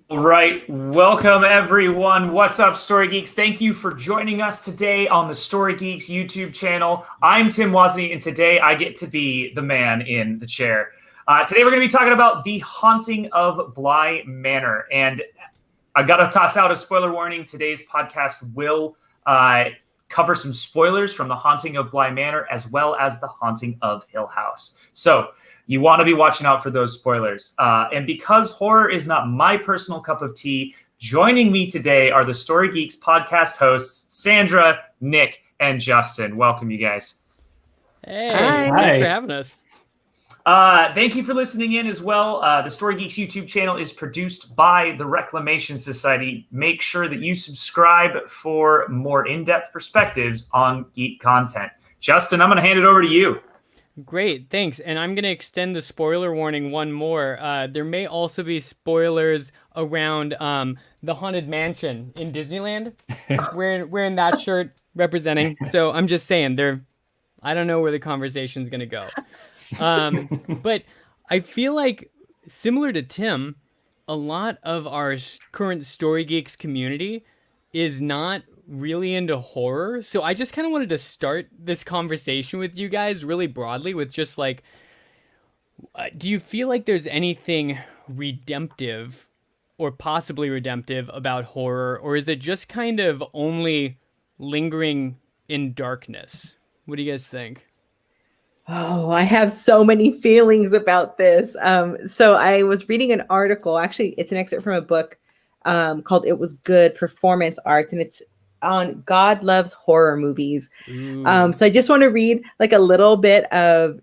All right, welcome everyone. What's up, Story Geeks? Thank you for joining us today on the Story Geeks YouTube channel. I'm Tim Wozni, and today I get to be the man in the chair. Today we're going to be talking about The Haunting of Bly Manor, and I got to toss out a spoiler warning. Today's podcast will cover some spoilers from The Haunting of Bly Manor as well as The Haunting of Hill House. So you want to be watching out for those spoilers. And because horror is not my personal cup of tea, joining me today are the Story Geeks podcast hosts, Sandra, Nick, and Justin. Welcome, you guys. Hey, thanks for having us. Thank you for listening in as well. The Story Geeks YouTube channel is produced by the Reclamation Society. Make sure that you subscribe for more in-depth perspectives on geek content. Justin, I'm going to hand it over to you. Great, thanks. And I'm going to extend the spoiler warning one more. There may also be spoilers around the Haunted Mansion in Disneyland. wearing that shirt representing. So I'm just saying, I don't know where the conversation's going to go. But I feel like, similar to Tim, a lot of our current Story Geeks community is not really into horror. So I just kind of wanted to start this conversation with you guys really broadly with just like, do you feel like there's anything redemptive or possibly redemptive about horror, or is it just kind of only lingering in darkness? What do you guys think? Oh, I have so many feelings about this. So I was reading an article. Actually, it's an excerpt from a book called "It Was Good: Performance Arts," and it's on God Loves Horror Movies. So I just want to read like a little bit of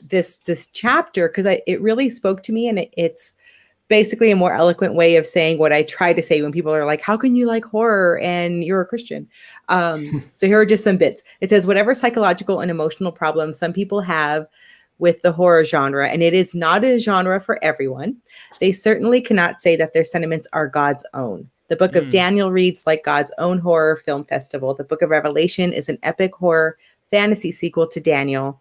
this chapter because it really spoke to me, and it's basically a more eloquent way of saying what I try to say when people are like, how can you like horror and you're a Christian? So here are just some bits. It says, whatever psychological and emotional problems some people have with the horror genre, and it is not a genre for everyone, they certainly cannot say that their sentiments are God's own. The book of Daniel reads like God's own horror film festival. The book of Revelation is an epic horror fantasy sequel to Daniel.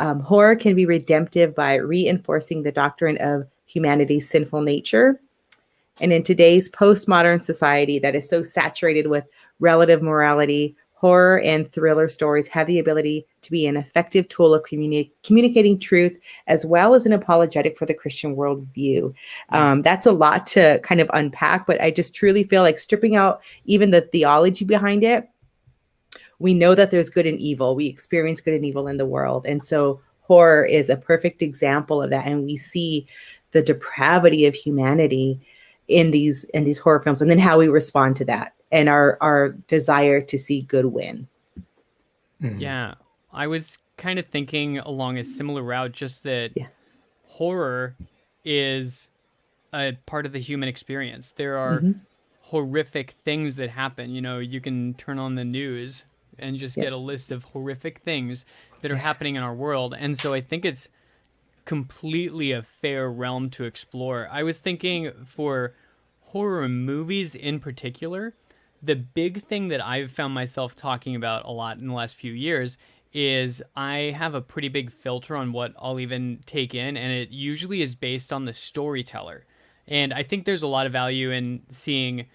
Horror can be redemptive by reinforcing the doctrine of humanity's sinful nature. And in today's postmodern society that is so saturated with relative morality, horror and thriller stories have the ability to be an effective tool of communicating truth, as well as an apologetic for the Christian worldview. That's a lot to kind of unpack, but I just truly feel like stripping out even the theology behind it, we know that there's good and evil. We experience good and evil in the world. And so horror is a perfect example of that. And we see the depravity of humanity in these horror films, and then how we respond to that and our desire to see good win. Yeah, I was kind of thinking along a similar route, just that horror is a part of the human experience. There are horrific things that happen. You know, you can turn on the news and just get a list of horrific things that are happening in our world. And so I think it's completely a fair realm to explore. I was thinking for horror movies in particular, the big thing that I've found myself talking about a lot in the last few years is I have a pretty big filter on what I'll even take in, and it usually is based on the storyteller. And I think there's a lot of value in seeing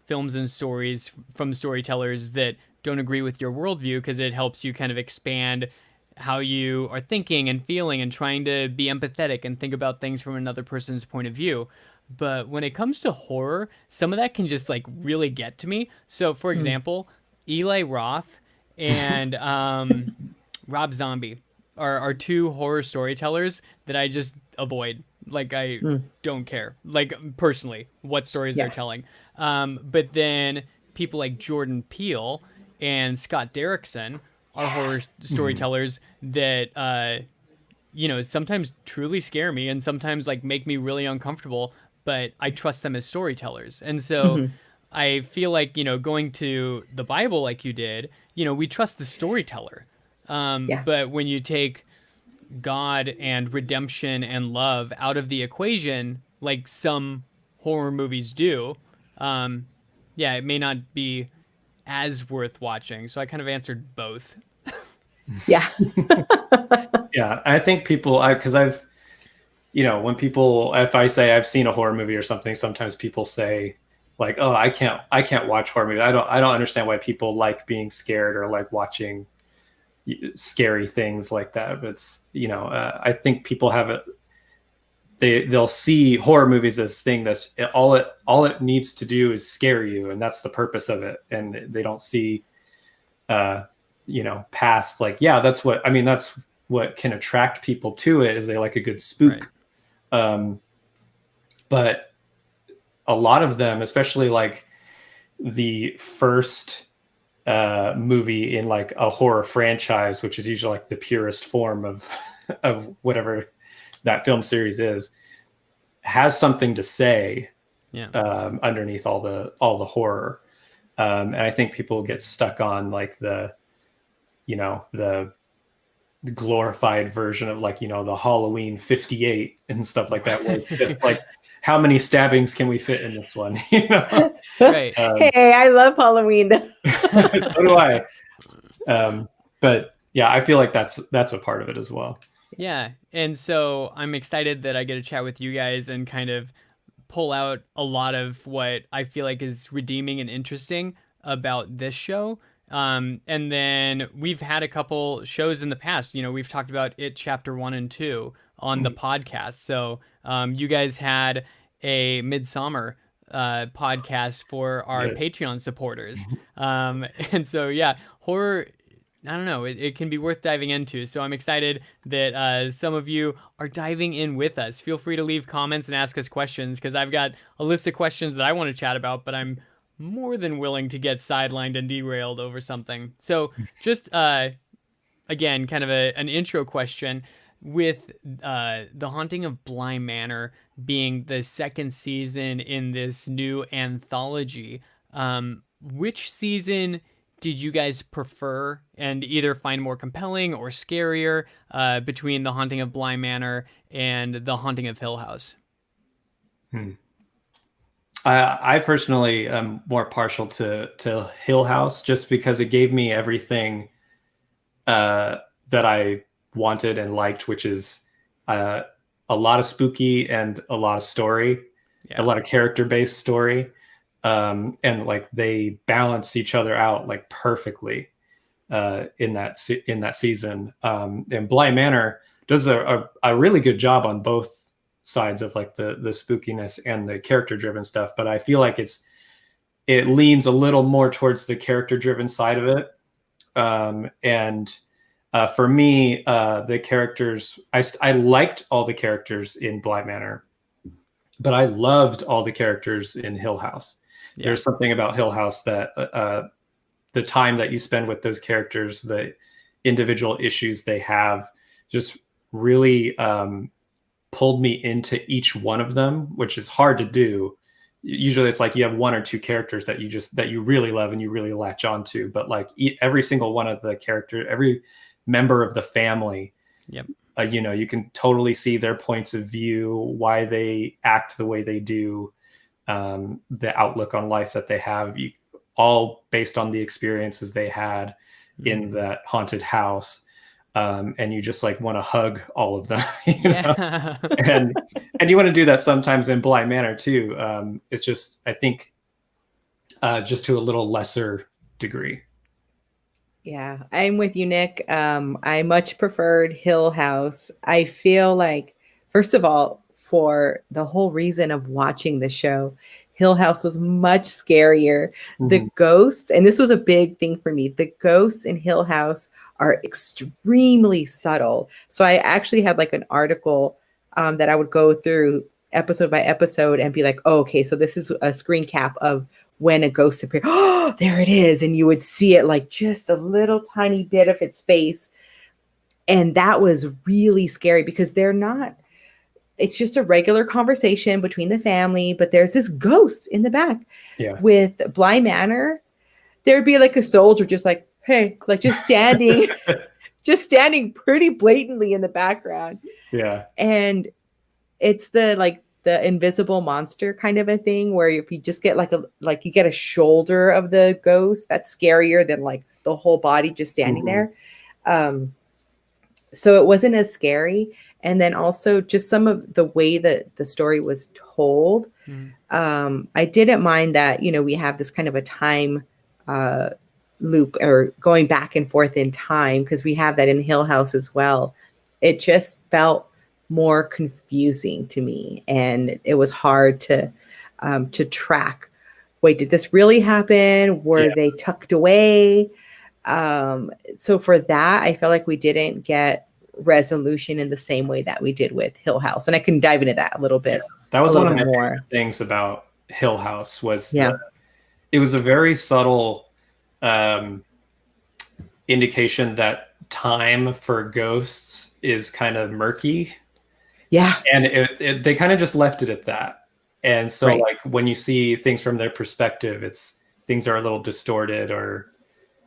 films and stories from storytellers that don't agree with your worldview, because it helps you kind of expand how you are thinking and feeling and trying to be empathetic and think about things from another person's point of view. But when it comes to horror, some of that can just like really get to me. So for example, Eli Roth and Rob Zombie are two horror storytellers that I just avoid. Like I don't care, like personally, what stories they're telling. But then people like Jordan Peele and Scott Derrickson are horror storytellers that you know, sometimes truly scare me and sometimes like make me really uncomfortable, but I trust them as storytellers. And so I feel like, you know, going to the Bible like you did, you know, we trust the storyteller. But when you take God and redemption and love out of the equation, like some horror movies do, it may not be as worth watching. So I kind of answered both. Yeah. Yeah, I think people, because I've, you know, when people, if I say I've seen a horror movie or something, sometimes people say like, oh, I can't watch horror movies. I don't understand why people like being scared or like watching scary things like that. But it's, you know, I think people have it. They'll see horror movies as thing that's all it needs to do is scare you, and that's the purpose of it. And they don't see, you know, past like, that's what can attract people to it, is they like a good spook. Right. But a lot of them, especially like the first movie in like a horror franchise, which is usually like the purest form of whatever that film series is, has something to say underneath all the horror. And I think people get stuck on like the glorified version of like, you know, the Halloween 58 and stuff like that, where it's just like, how many stabbings can we fit in this one? You know? Right. Hey, I love Halloween. So do I. But yeah, I feel like that's a part of it as well. Yeah. And so I'm excited that I get to chat with you guys and kind of pull out a lot of what I feel like is redeeming and interesting about this show. And then we've had a couple shows in the past. You know, we've talked about It Chapter 1 and 2 on the podcast. So you guys had a Midsummer podcast for our Patreon supporters. And so, horror, I don't know, it can be worth diving into. So I'm excited that some of you are diving in with us. Feel free to leave comments and ask us questions, because I've got a list of questions that I want to chat about, but I'm more than willing to get sidelined and derailed over something. So just, again, kind of an intro question. With The Haunting of Bly Manor being the second season in this new anthology, which season did you guys prefer and either find more compelling or scarier between The Haunting of Bly Manor and The Haunting of Hill House? I personally am more partial to Hill House, just because it gave me everything that I wanted and liked, which is a lot of spooky and a lot of story, a lot of character-based story. And like they balance each other out like perfectly. in that season. And Bly Manor does a really good job on both sides of like the spookiness and the character driven stuff. But I feel like it leans a little more towards the character driven side of it. And for me, the characters, I liked all the characters in Bly Manor, but I loved all the characters in Hill House. Yeah. There's something about Hill House that the time that you spend with those characters, the individual issues they have, just really pulled me into each one of them, which is hard to do. Usually it's like you have one or two characters that you really love and you really latch onto, but like every single one of the characters, every member of the family, yep. You can totally see their points of view, why they act the way they do, the outlook on life that they have, all based on the experiences they had in that haunted house. And you just like want to hug all of them, you know? and you want to do that sometimes in Bly Manor too. It's just, I think, just to a little lesser degree. Yeah, I'm with you, Nick. I much preferred Hill House. I feel like, first of all, for the whole reason of watching the show, Hill House was much scarier. Mm-hmm. The ghosts, and this was a big thing for me, the ghosts in Hill House are extremely subtle. So I actually had like an article that I would go through episode by episode and be like, oh, okay, so this is a screen cap of when a ghost appears. Oh, there it is. And you would see it like just a little tiny bit of its face. And that was really scary because it's just a regular conversation between the family, but there's this ghost in the back. Yeah. With Bly Manor, there'd be like a soldier just like, hey, like just standing, just standing pretty blatantly in the background. Yeah. And it's the invisible monster kind of a thing where if you just get you get a shoulder of the ghost, that's scarier than like the whole body just standing there. So it wasn't as scary. And then also just some of the way that the story was told. I didn't mind that, we have this kind of a time loop or going back and forth in time, because we have that in Hill House as well. It just felt more confusing to me, and it was hard to track. Wait, did this really happen? Were they tucked away? So for that, I felt like we didn't get resolution in the same way that we did with Hill House, and I can dive into that a little bit. That was one of my favorite things about Hill House was it was a very subtle indication that time for ghosts is kind of murky. Yeah. And they kind of just left it at that. And so like when you see things from their perspective, things are a little distorted, or,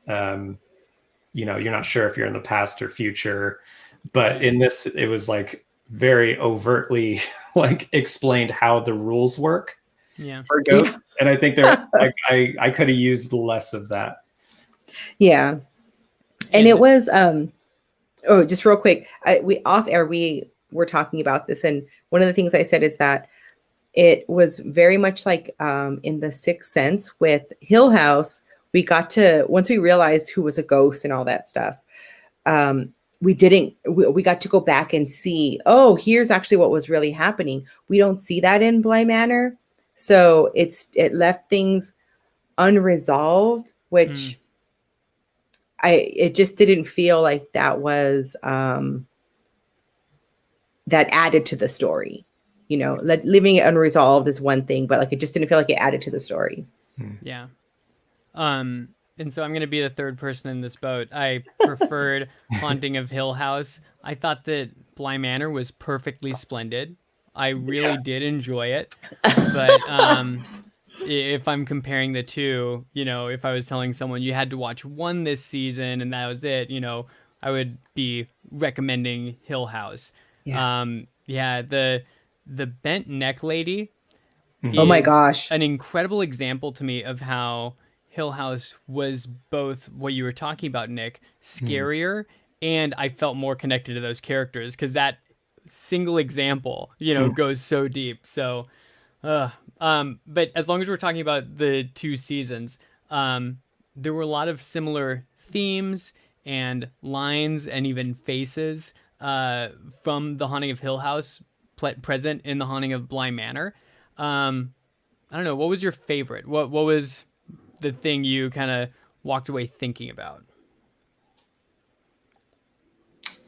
you're not sure if you're in the past or future. But in this, it was like very overtly like explained how the rules work for ghosts. Yeah. And I think I could have used less of that. Yeah. And it was, just real quick, we off air, we were talking about this. And one of the things I said is that it was very much like in The Sixth Sense with Hill House, we got to, once we realized who was a ghost and all that stuff, we got to go back and see, oh, here's actually what was really happening. We don't see that in Bly Manor. So it left things unresolved, which it just didn't feel like that was that added to the story. Leaving it unresolved is one thing, but like it just didn't feel like it added to the story. Yeah. And so I'm going to be the third person in this boat. I preferred Haunting of Hill House. I thought that Bly Manor was perfectly splendid. I really did enjoy it. But if I'm comparing the two, if I was telling someone you had to watch one this season and that was it, I would be recommending Hill House. Yeah. The bent neck lady. Oh my gosh. An incredible example to me of how Hill House was both what you were talking about, Nick, scarier, and I felt more connected to those characters because that single example, goes so deep. So, but as long as we're talking about the two seasons, there were a lot of similar themes and lines and even faces from The Haunting of Hill House present in The Haunting of Bly Manor. I don't know, what was your favorite? What was the thing you kind of walked away thinking about?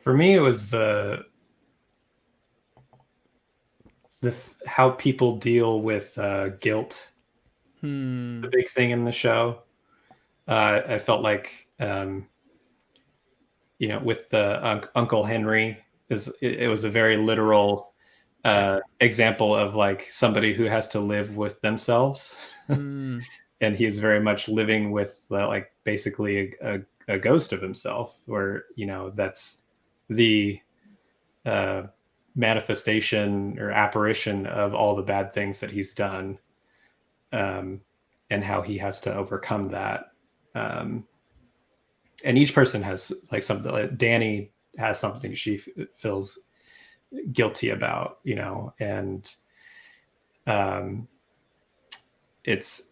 For me, it was how people deal with guilt. The big thing in the show. I felt like with the Uncle Henry, it was a very literal example of like somebody who has to live with themselves. And he is very much living with like basically a ghost of himself, where that's the manifestation or apparition of all the bad things that he's done, and how he has to overcome that. And each person has like something. Like Danny has something she feels guilty about, and it's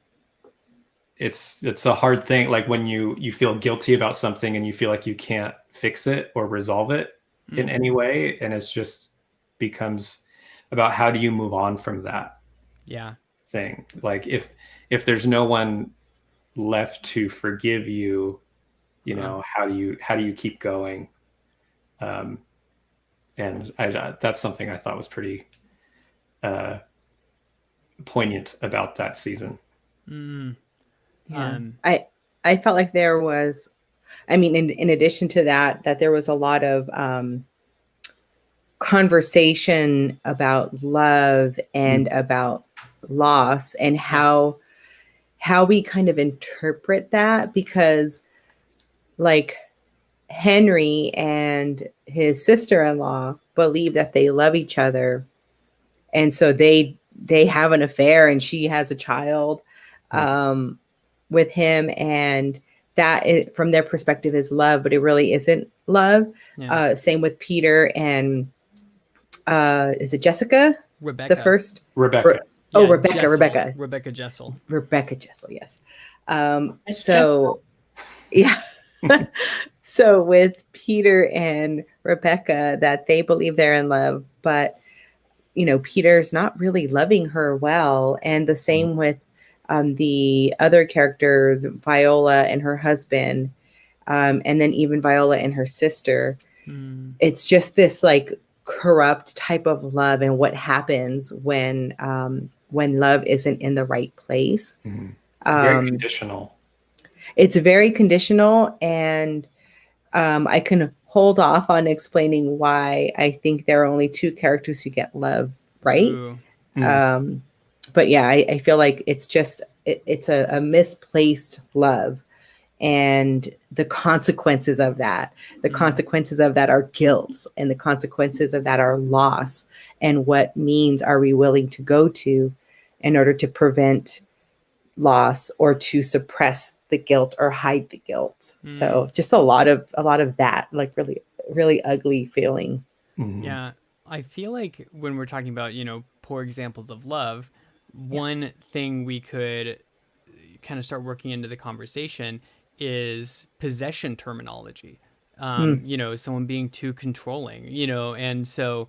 a hard thing. Like when you feel guilty about something and you feel like you can't fix it or resolve it in any way, and it's just becomes about how do you move on from that thing. Like if there's no one left to forgive you, how do you keep going? And that's something I thought was pretty poignant about that season. Yeah. I felt like there was, I mean, in addition to that there was a lot of conversation about love and about loss and how we kind of interpret that, because like Henry and his sister-in-law believe that they love each other, and so they have an affair, and she has a child with him, and that from their perspective is love, but it really isn't love. Same with Peter and is it Jessica? Rebecca. The first Rebecca. Rebecca Jessel. Yes. So yeah. So with Peter and Rebecca, that they believe they're in love, but Peter's not really loving her well. And the same with the other characters, Viola and her husband, and then even Viola and her sister. It's just this like corrupt type of love, and what happens when love isn't in the right place. It's very conditional. It's very conditional, and I can hold off on explaining why I think there are only two characters who get love right. But yeah, I feel like it's just it's a misplaced love, and the consequences of that are guilt, and the consequences of that are loss, and what means are we willing to go to in order to prevent loss or to suppress the guilt or hide the guilt. So just a lot of that, like really, really ugly feeling. Yeah. I feel like when we're talking about, poor examples of love, one thing we could kind of start working into the conversation is possession terminology. Someone being too controlling, and so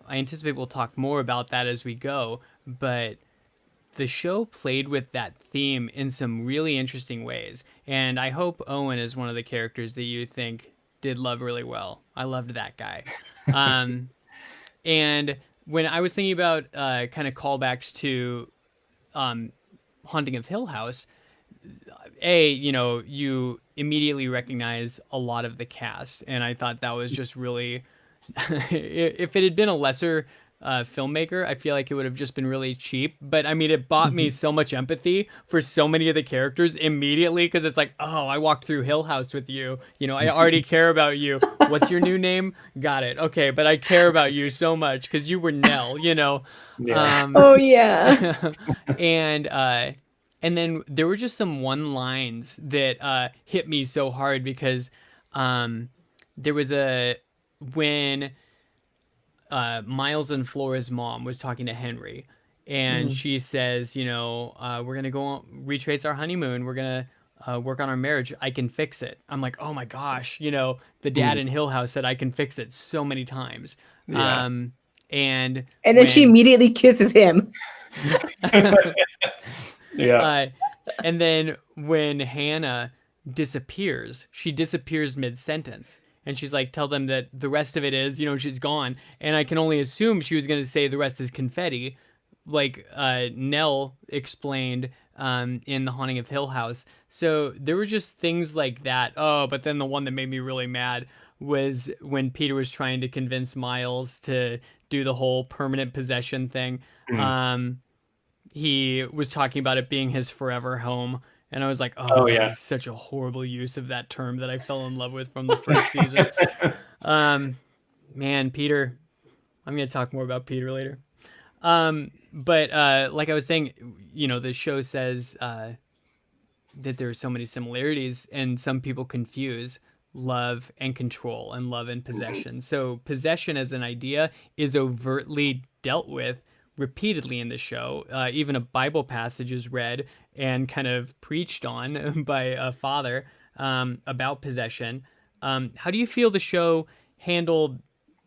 I anticipate we'll talk more about that as we go, but the show played with that theme in some really interesting ways. And I hope Owen is one of the characters that you think did love really well. I loved that guy. And when I was thinking about kind of callbacks to Haunting of Hill House, you immediately recognize a lot of the cast. And I thought that was just really, if it had been a lesser filmmaker, I feel like it would have just been really cheap. But I mean, it bought me so much empathy for so many of the characters immediately, because it's like, oh, I walked through Hill House with you. I already care about you. What's your new name? Got it. Okay, but I care about you so much because you were Nell. Yeah. Oh yeah. And then there were just some one-lines that hit me so hard, because there was when Miles and Flora's mom was talking to Henry, and she says, we're going to go retrace our honeymoon. We're going to work on our marriage. I can fix it. I'm like, oh my gosh, you know, the dad in Hill House said I can fix it so many times. Yeah. And then she immediately kisses him. Yeah. And then when Hannah disappears, she disappears mid-sentence. And she's like, tell them that the rest of it is, you know, she's gone. And I can only assume she was going to say the rest is confetti, like Nell explained in The Haunting of Hill House. So there were just things like that. Oh, but then the one that made me really mad was when Peter was trying to convince Miles to do the whole permanent possession thing. He was talking about it being his forever home. And I was like, oh that was such a horrible use of that term that I fell in love with from the first season. Man, Peter, I'm going to talk more about Peter later. But like I was saying, you know, the show says that there are so many similarities, and some people confuse love and control and love and possession. So possession as an idea is overtly dealt with repeatedly in the show. Even a Bible passage is read and kind of preached on by a father about possession. How do you feel the show handled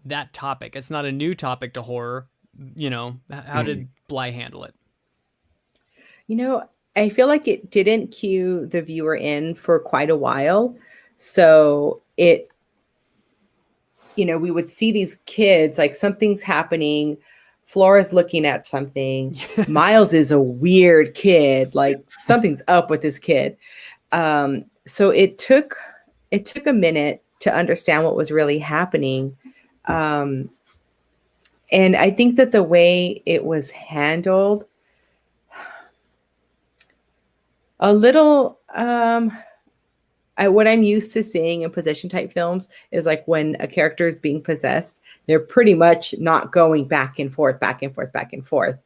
that topic? It's not a new topic to horror. You know, how did Bly handle it? You know, I feel like it didn't cue the viewer in for quite a while. So it, you know, we would see these kids, like something's happening. Flora's looking at something. Miles is a weird kid. Like something's up with this kid. So it took a minute to understand what was really happening. And I think that the way it was handled, a little, what I'm used to seeing in possession type films is like when a character is being possessed, they're pretty much not going back and forth, back and forth, back and forth.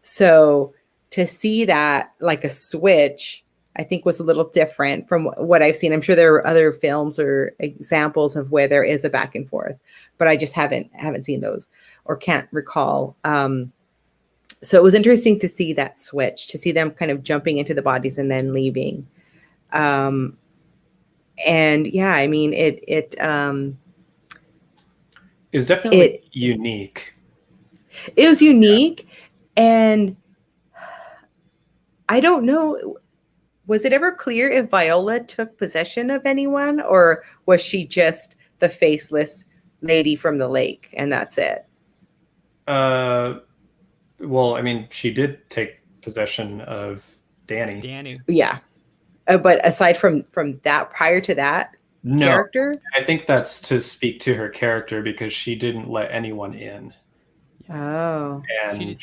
So to see that like a switch, I think was a little different from what I've seen. I'm sure there are other films or examples of where there is a back and forth, but I just haven't seen those or can't recall. So it was interesting to see that switch, to see them kind of jumping into the bodies and then leaving. And yeah, I mean, it was definitely unique. It was unique. And I don't know, was it ever clear if Viola took possession of anyone, or was she just the faceless lady from the lake and that's it? Well, I mean, she did take possession of Danny. Yeah. But aside from that, prior to that character? I think that's to speak to her character because she didn't let anyone in. Oh. And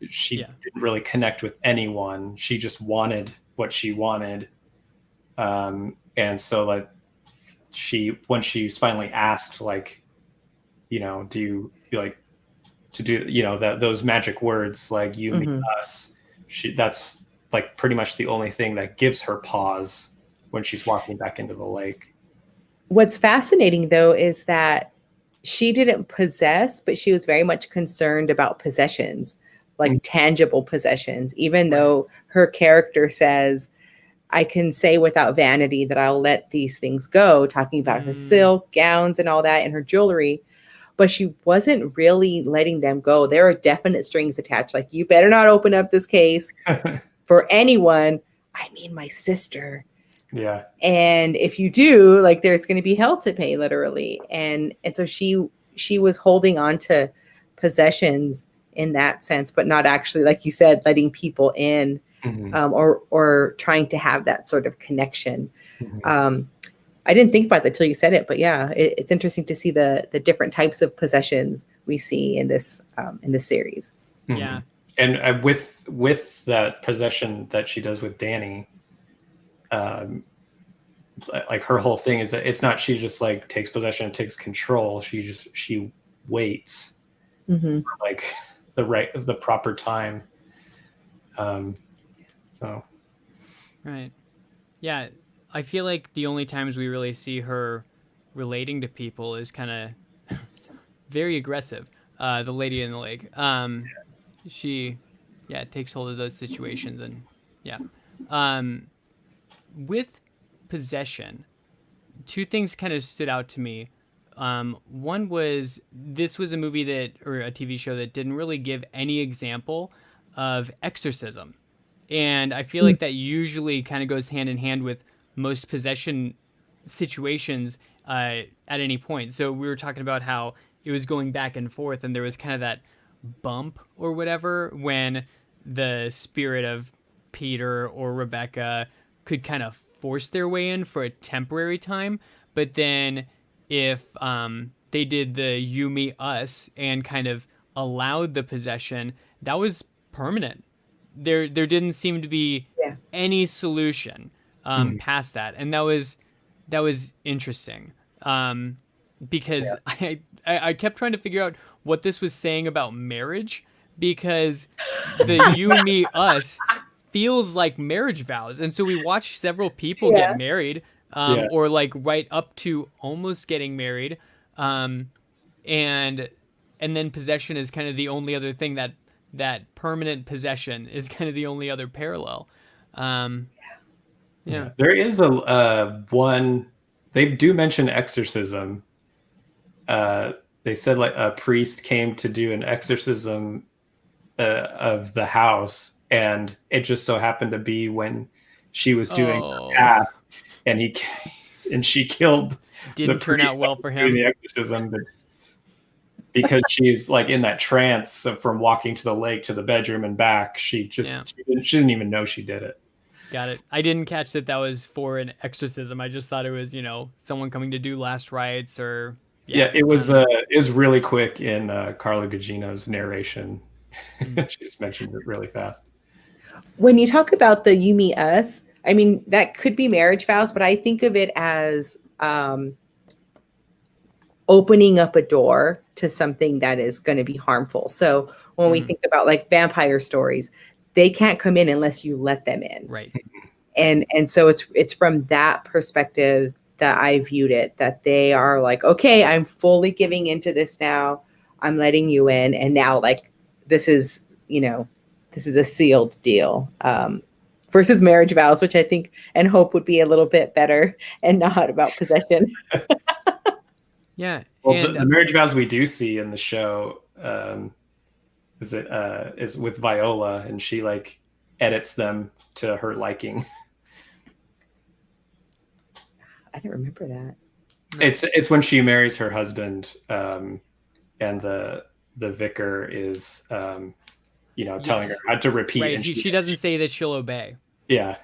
she didn't really connect with anyone. She just wanted what she wanted. And so like when she's finally asked, like, you know, do you like to do, you know, those magic words, like you, me, us, that's like pretty much the only thing that gives her pause when she's walking back into the lake. What's fascinating though is that she didn't possess, but she was very much concerned about possessions, like tangible possessions, even though her character says, I can say without vanity that I'll let these things go, talking about her silk gowns and all that and her jewelry. But she wasn't really letting them go. There are definite strings attached. Like, you better not open up this case for anyone. I mean, my sister. Yeah. And if you do, like, there's going to be hell to pay, literally. And so she was holding on to possessions in that sense, but not actually, like you said, letting people in, or trying to have that sort of connection. I didn't think about that till you said it, but yeah, it's interesting to see the different types of possessions we see in this series. Yeah. And with that possession that she does with Danny, like her whole thing is that it's not she just like takes possession and takes control. She waits for like the proper time. So right. Yeah. I feel like the only times we really see her relating to people is kind of very aggressive. The lady in the lake. She takes hold of those situations and with possession, two things kind of stood out to me. One was this was a movie or a TV show that didn't really give any example of exorcism. And I feel like that usually kind of goes hand in hand with most possession situations at any point. So we were talking about how it was going back and forth, and there was kind of that bump or whatever when the spirit of Peter or Rebecca could kind of force their way in for a temporary time. But then if they did the you, me, us and kind of allowed the possession, that was permanent. There didn't seem to be any solution past that, and that was interesting because I kept trying to figure out what this was saying about marriage, because the you, me, us feels like marriage vows, and so we watched several people get married or like right up to almost getting married, and then possession is kind of the only other thing that permanent possession is kind of the only other parallel. There is a one, they do mention exorcism. They said like a priest came to do an exorcism of the house, and it just so happened to be when she was doing her path, and she killed. Didn't turn out well for him. The exorcism, because she's like in that trance from walking to the lake to the bedroom and back. She didn't even know she did it. Got it. I didn't catch that was for an exorcism. I just thought it was, someone coming to do last rites or. Yeah, it was really quick in Carla Gugino's narration. She just mentioned it really fast. When you talk about the you, me, us, I mean, that could be marriage vows, but I think of it as opening up a door to something that is going to be harmful. So when we think about like vampire stories, they can't come in unless you let them in. Right. And so it's from that perspective that I viewed it, that they are like, okay, I'm fully giving into this now. I'm letting you in. And now like, this is a sealed deal. Versus marriage vows, which I think and hope would be a little bit better and not about possession. Yeah. Well, the marriage vows we do see in the show is with Viola, and she like edits them to her liking. I didn't remember that. It's when she marries her husband, and the vicar is telling her how to repeat. Right. And she doesn't say that she'll obey. Yeah.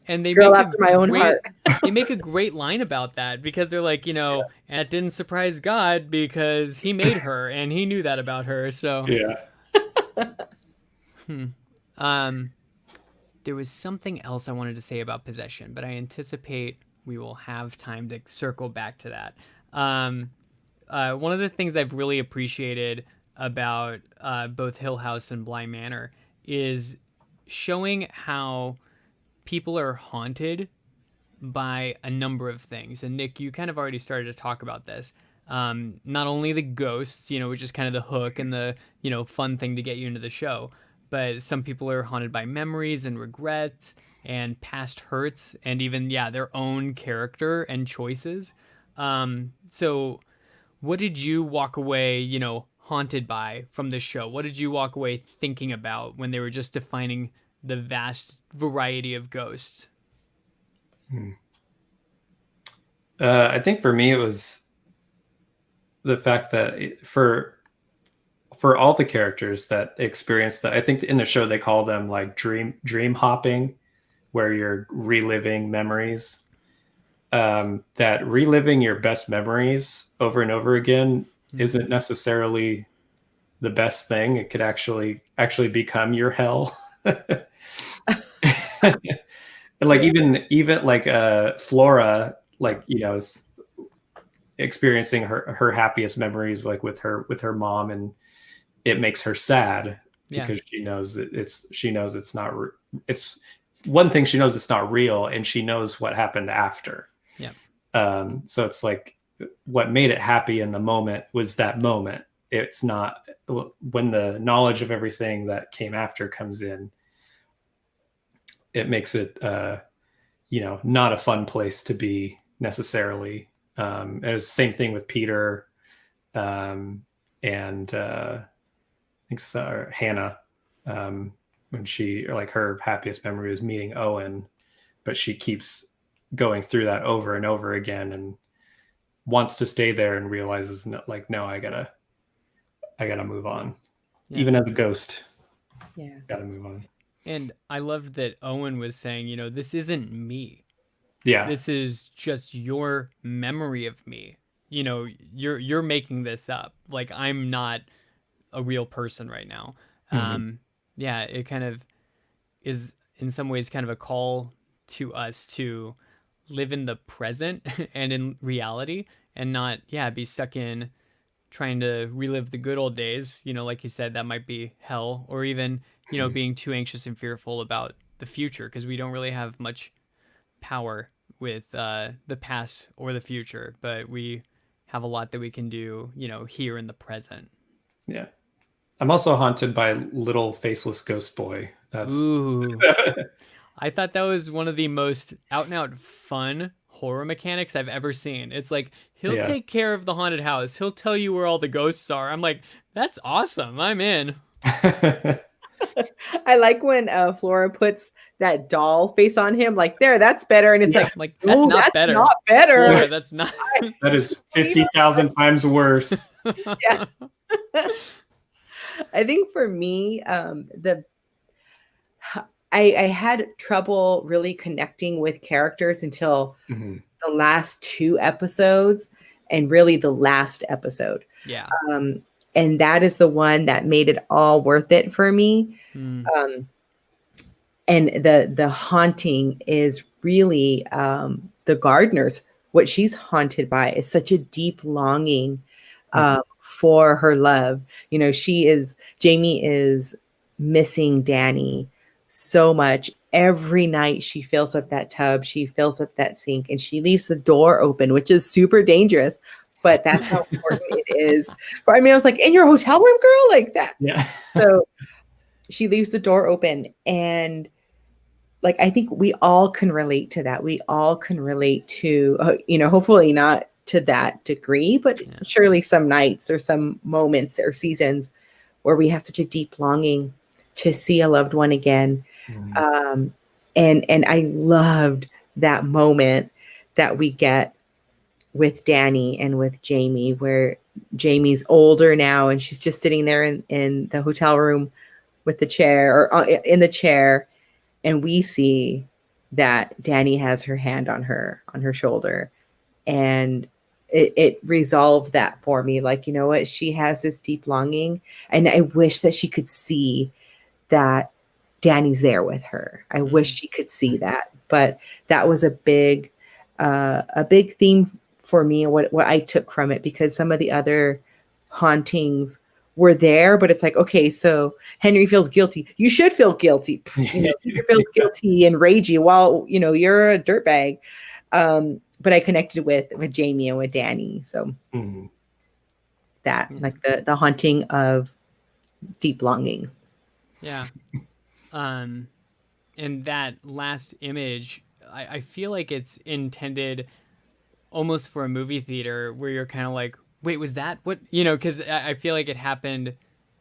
And they Girl after my own heart. They make a great line about that, because they're like, and it didn't surprise God because he made her and he knew that about her. So there was something else I wanted to say about possession, but I anticipate we will have time to circle back to that. One of the things I've really appreciated about both Hill House and Bly Manor is showing how people are haunted by a number of things. And Nick, you kind of already started to talk about this. Not only the ghosts, which is kind of the hook and the, fun thing to get you into the show, but some people are haunted by memories and regrets and past hurts and even, their own character and choices. So what did you walk away, haunted by from this show? What did you walk away thinking about when they were just defining the vast variety of ghosts? I think for me, it was the fact that for all the characters that experience that, I think in the show they call them like dream hopping, where you're reliving memories. That reliving your best memories over and over again isn't necessarily the best thing. It could actually become your hell. Like even like Flora, like is experiencing her happiest memories like with her mom, and it makes her sad because she knows it's not it's one thing, she knows it's not real, and she knows what happened after. So it's like what made it happy in the moment was that moment. It's not when the knowledge of everything that came after comes in, it makes it not a fun place to be necessarily. As same thing with Peter, and I think Hannah, when she, like, her happiest memory was meeting Owen, but she keeps going through that over and over again and wants to stay there and realizes, no, I gotta move on. Yeah. Even as a ghost, Yeah. gotta move on. And I loved that Owen was saying, this isn't me. Yeah. This is just your memory of me. You're making this up. Like, I'm not a real person right now. Yeah, it kind of is in some ways kind of a call to us to live in the present and in reality, and not be stuck in trying to relive the good old days. Like you said, that might be hell, or even being too anxious and fearful about the future, because we don't really have much power with the past or the future, but we have a lot that we can do here in the present. Yeah. I'm also haunted by Little Faceless Ghost Boy. That's Ooh. I thought that was one of the most out and out fun horror mechanics I've ever seen. It's like, he'll take care of the haunted house. He'll tell you where all the ghosts are. I'm like, that's awesome. I'm in. I like when Flora puts that doll face on him, like, there, that's better. And it's like, that's not better. Not better. Flora, that's not. That is 50,000 times worse. Yeah. I think for me, I had trouble really connecting with characters until the last 2 episodes, and really the last episode. Yeah. And that is the one that made it all worth it for me. And the haunting is really the gardener's. What she's haunted by is such a deep longing for her love. Jamie is missing Danny so much. Every night she fills up that tub, she fills up that sink, and she leaves the door open, which is super dangerous. But that's how important it is. I was like, in your hotel room, girl, like that. Yeah. So she leaves the door open, and like, I think we all can relate to that. We all can relate to, hopefully not to that degree, but surely some nights or some moments or seasons where we have such a deep longing to see a loved one again. And I loved that moment that we get with Danny and with Jamie, where Jamie's older now and she's just sitting there in the hotel room with the chair, or in the chair, and we see that Danny has her hand on her shoulder, and it resolved that for me. Like, what? She has this deep longing, and I wish that she could see that Danny's there with her. I wish she could see that, but that was a big theme for me, what I took from it, because some of the other hauntings were there, but it's like, okay, so Henry feels guilty. You should feel guilty. Peter feels guilty and ragey while, you're a dirtbag. But I connected with Jamie and with Danny. So that, like the haunting of deep longing. Yeah. And that last image, I feel like it's intended almost for a movie theater, where you're kind of like, wait, was that what, because I feel like it happened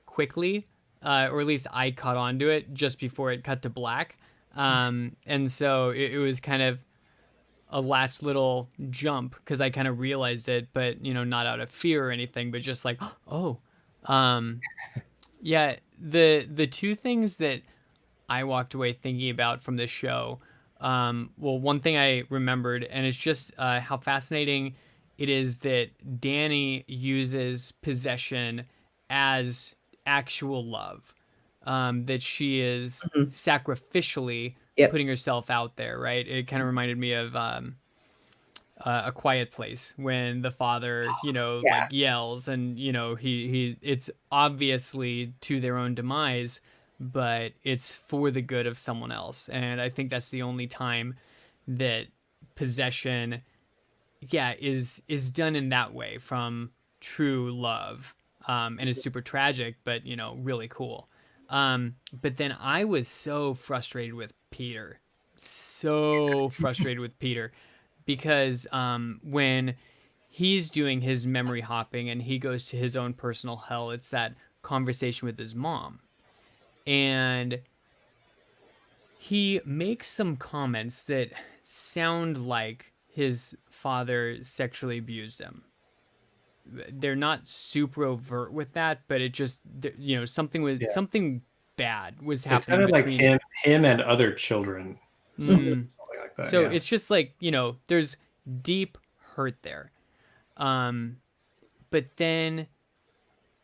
quickly, or at least I caught on to it just before it cut to black. And so it was kind of a last little jump, because I kind of realized it, but, not out of fear or anything, but just like, oh, yeah, the 2 things that I walked away thinking about from this show, well, one thing I remembered, and it's just how fascinating it is that Danny uses possession as actual love, that she is sacrificially putting herself out there, right? It kind of reminded me of A Quiet Place, when the father, like, yells, and, it's obviously to their own demise, but it's for the good of someone else. And I think that's the only time that possession is done in that way, from true love, and it's super tragic, but really cool. But then I was so frustrated with Peter, so frustrated with Peter because when he's doing his memory hopping and he goes to his own personal hell, it's that conversation with his mom. And he makes some comments that sound like his father sexually abused him. They're not super overt with that, but it just, something bad was It happening sounded like between him and other children. Something like that. So yeah. it's just like, there's deep hurt there. But then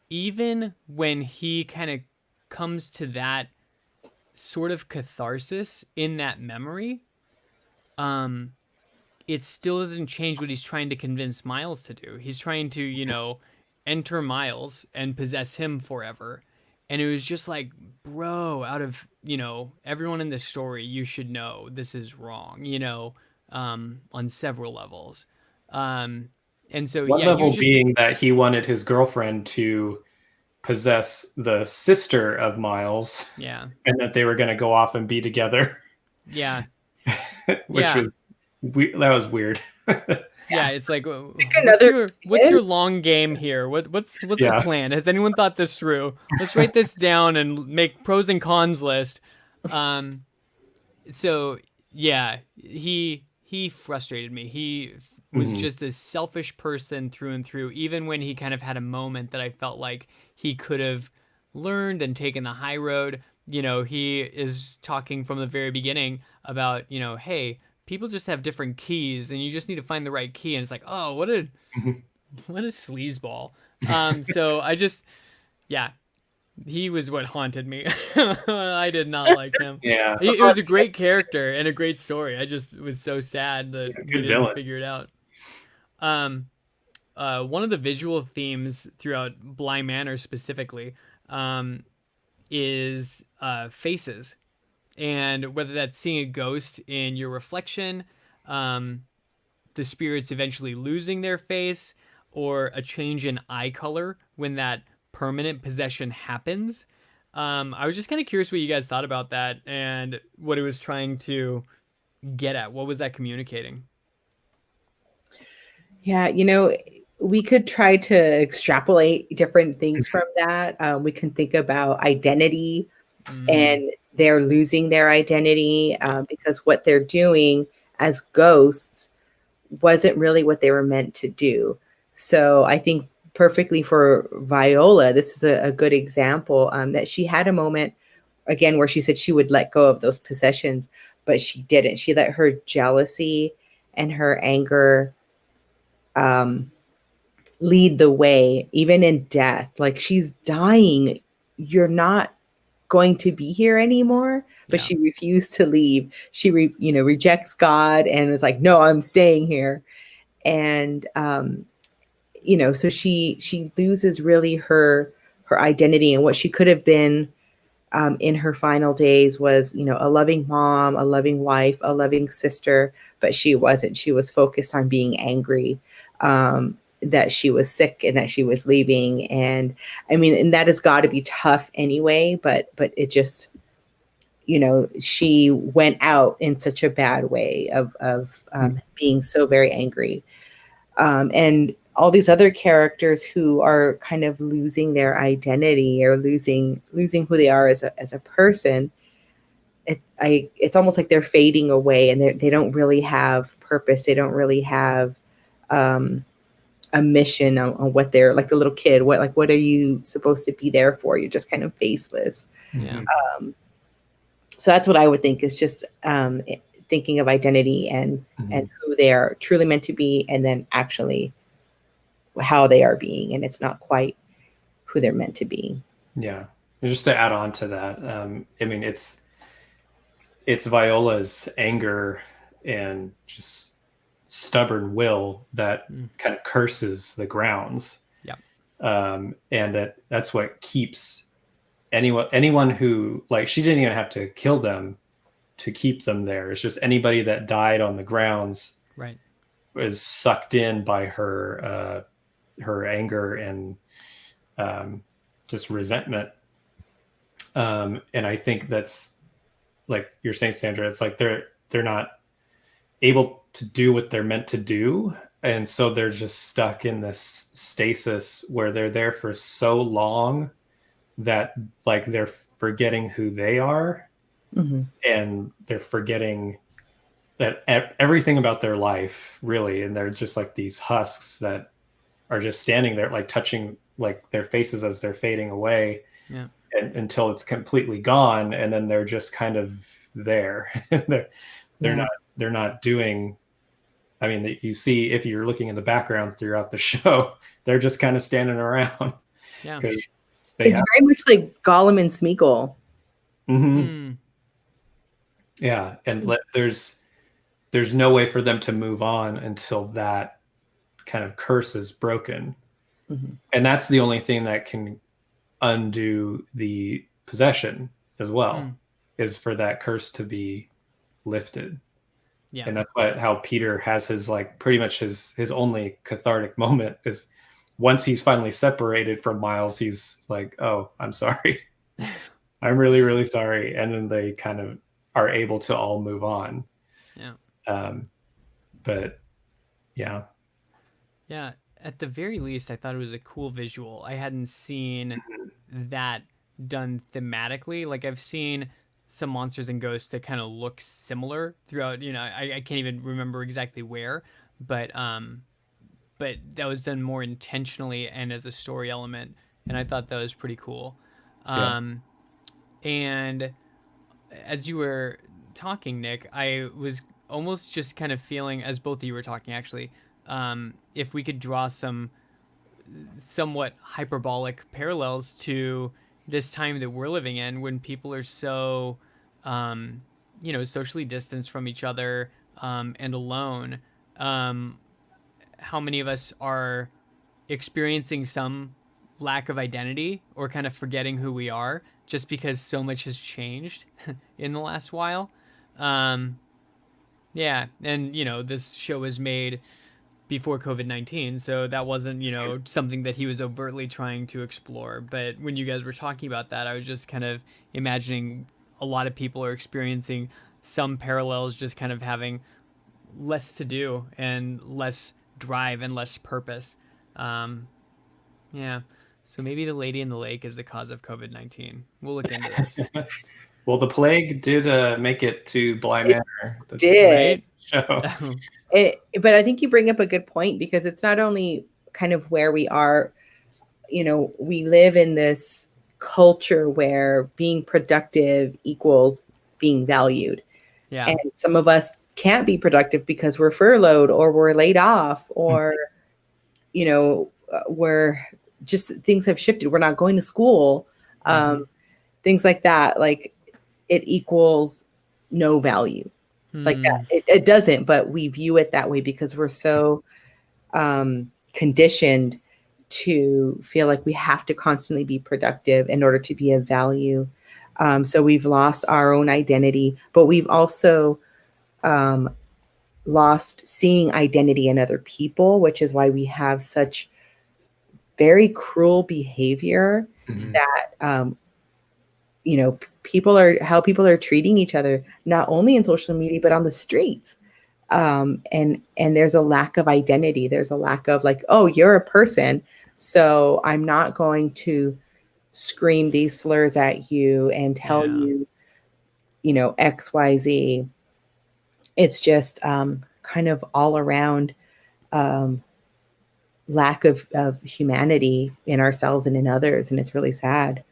even when he kind of comes to that sort of catharsis in that memory, it still doesn't change what he's trying to convince Miles to do. He's trying to, enter Miles and possess him forever. And it was just like, bro, out of, everyone in this story, you should know this is wrong, on several levels. And so, One yeah, level being that he wanted his girlfriend to possess the sister of Miles. Yeah. And that they were going to go off and be together. Yeah. Which was that was weird. Yeah, it's like, what's your long game here? What's the plan? Has anyone thought this through? Let's write this down and make pros and cons list. So yeah, he frustrated me. He was just a selfish person through and through. Even when he kind of had a moment that I felt like he could have learned and taken the high road. He is talking from the very beginning about, hey, people just have different keys and you just need to find the right key. And it's like, oh, what a sleazeball. So I just, he was what haunted me. I did not like him. Yeah. It was a great character and a great story. I just was so sad that we didn't villain. figure it out. One of the visual themes throughout Bly Manor specifically, is faces. And whether that's seeing a ghost in your reflection, the spirits eventually losing their face, or a change in eye color when that permanent possession happens. I was just kind of curious what you guys thought about that and what it was trying to get at. What was that communicating? Yeah, we could try to extrapolate different things from that. We can think about identity, and they're losing their identity because what they're doing as ghosts wasn't really what they were meant to do. So I think perfectly for Viola, this is a good example that she had a moment, again, where she said she would let go of those possessions, but she didn't. She let her jealousy and her anger lead the way, even in death. Like, she's dying. You're not going to be here anymore, but she refused to leave. She rejects God and was like, no, I'm staying here. And so she loses really her identity, and what she could have been in her final days was, a loving mom, a loving wife, a loving sister, but she wasn't. She was focused on being angry that she was sick and that she was leaving. And I mean, and that has got to be tough anyway, but it just, she went out in such a bad way of being so very angry. And all these other characters who are kind of losing their identity or losing who they are as a person. It's almost like they're fading away, and they don't really have purpose. They don't really have a mission on what they're like. The little kid, what are you supposed to be there for? You're just kind of faceless. Yeah. So that's what I would think is just thinking of identity and who they are truly meant to be, and then actually how they are being, and it's not quite who they're meant to be. Yeah. And just to add on to that, I mean, it's Viola's anger and just stubborn will that kind of curses the grounds. Yeah. And that's what keeps anyone who, like, she didn't even have to kill them to keep them there. It's just anybody that died on the grounds was sucked in by her anger and just resentment. And I think that's, like you're saying, Sandra, it's like they're not able to do what they're meant to do, and so they're just stuck in this stasis where they're there for so long that like they're forgetting who they are, and they're forgetting that everything about their life really, and they're just like these husks that are just standing there like touching like their faces as they're fading away, until it's completely gone, and then they're just kind of there. They're not doing, I mean, you see, if you're looking in the background throughout the show, they're just kind of standing around. Yeah. It's very much like Gollum and Smeagol. Yeah, and there's no way for them to move on until that kind of curse is broken. And that's the only thing that can undo the possession as well, is for that curse to be lifted. Yeah. And that's how Peter has his like pretty much his only cathartic moment is once he's finally separated from Miles, he's like, oh, I'm sorry. I'm really, really sorry. And then they kind of are able to all move on. Yeah. But yeah. Yeah. At the very least, I thought it was a cool visual. I hadn't seen that done thematically. Like I've seen some monsters and ghosts that kind of look similar throughout, you know, I can't even remember exactly where, but that was done more intentionally and as a story element. And I thought that was pretty cool. And as you were talking, Nick, I was almost just kind of feeling, as both of you were talking actually, if we could draw some somewhat hyperbolic parallels to this time that we're living in when people are so, socially distanced from each other and alone. How many of us are experiencing some lack of identity or kind of forgetting who we are just because so much has changed in the last while? Yeah, and this show was made before COVID-19, so that wasn't something that he was overtly trying to explore. But when you guys were talking about that, I was just kind of imagining a lot of people are experiencing some parallels, just kind of having less to do and less drive and less purpose. Yeah, so maybe the lady in the lake is the cause of COVID-19. We'll look into this. Well, the plague did make it to Bly Manor. Did. Show. But I think you bring up a good point, because it's not only kind of where we are, we live in this culture where being productive equals being valued. Yeah. And some of us can't be productive because we're furloughed or we're laid off or, we're just, things have shifted. We're not going to school. Things like that. Like it equals no value. Like that. It doesn't, but we view it that way because we're so conditioned to feel like we have to constantly be productive in order to be of value. So we've lost our own identity, but we've also lost seeing identity in other people, which is why we have such very cruel behavior that how people are treating each other, not only in social media, but on the streets. And there's a lack of identity. There's a lack of like, oh, you're a person, so I'm not going to scream these slurs at you and tell you, X, Y, Z. It's just kind of all around lack of humanity in ourselves and in others. And it's really sad.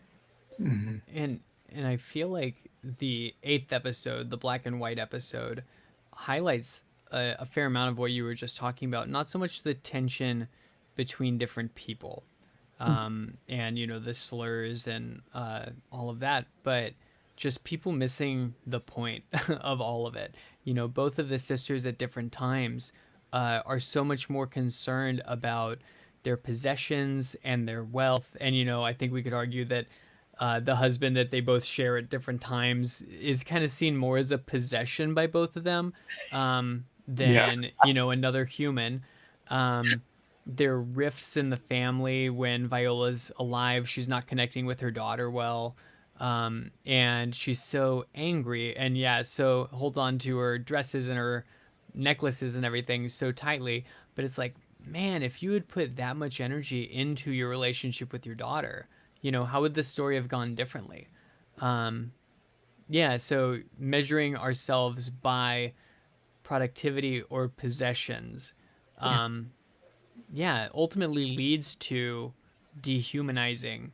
And I feel like the 8th episode, the black and white episode, highlights a fair amount of what you were just talking about. Not so much the tension between different people, and the slurs and all of that, but just people missing the point of all of it. Both of the sisters at different times are so much more concerned about their possessions and their wealth. And I think we could argue that the husband that they both share at different times is kind of seen more as a possession by both of them than another human. There are rifts in the family when Viola's alive. She's not connecting with her daughter well. And she's so angry, and so holds on to her dresses and her necklaces and everything so tightly. But it's like, man, if you had put that much energy into your relationship with your daughter, how would the story have gone differently? So measuring ourselves by productivity or possessions, ultimately leads to dehumanizing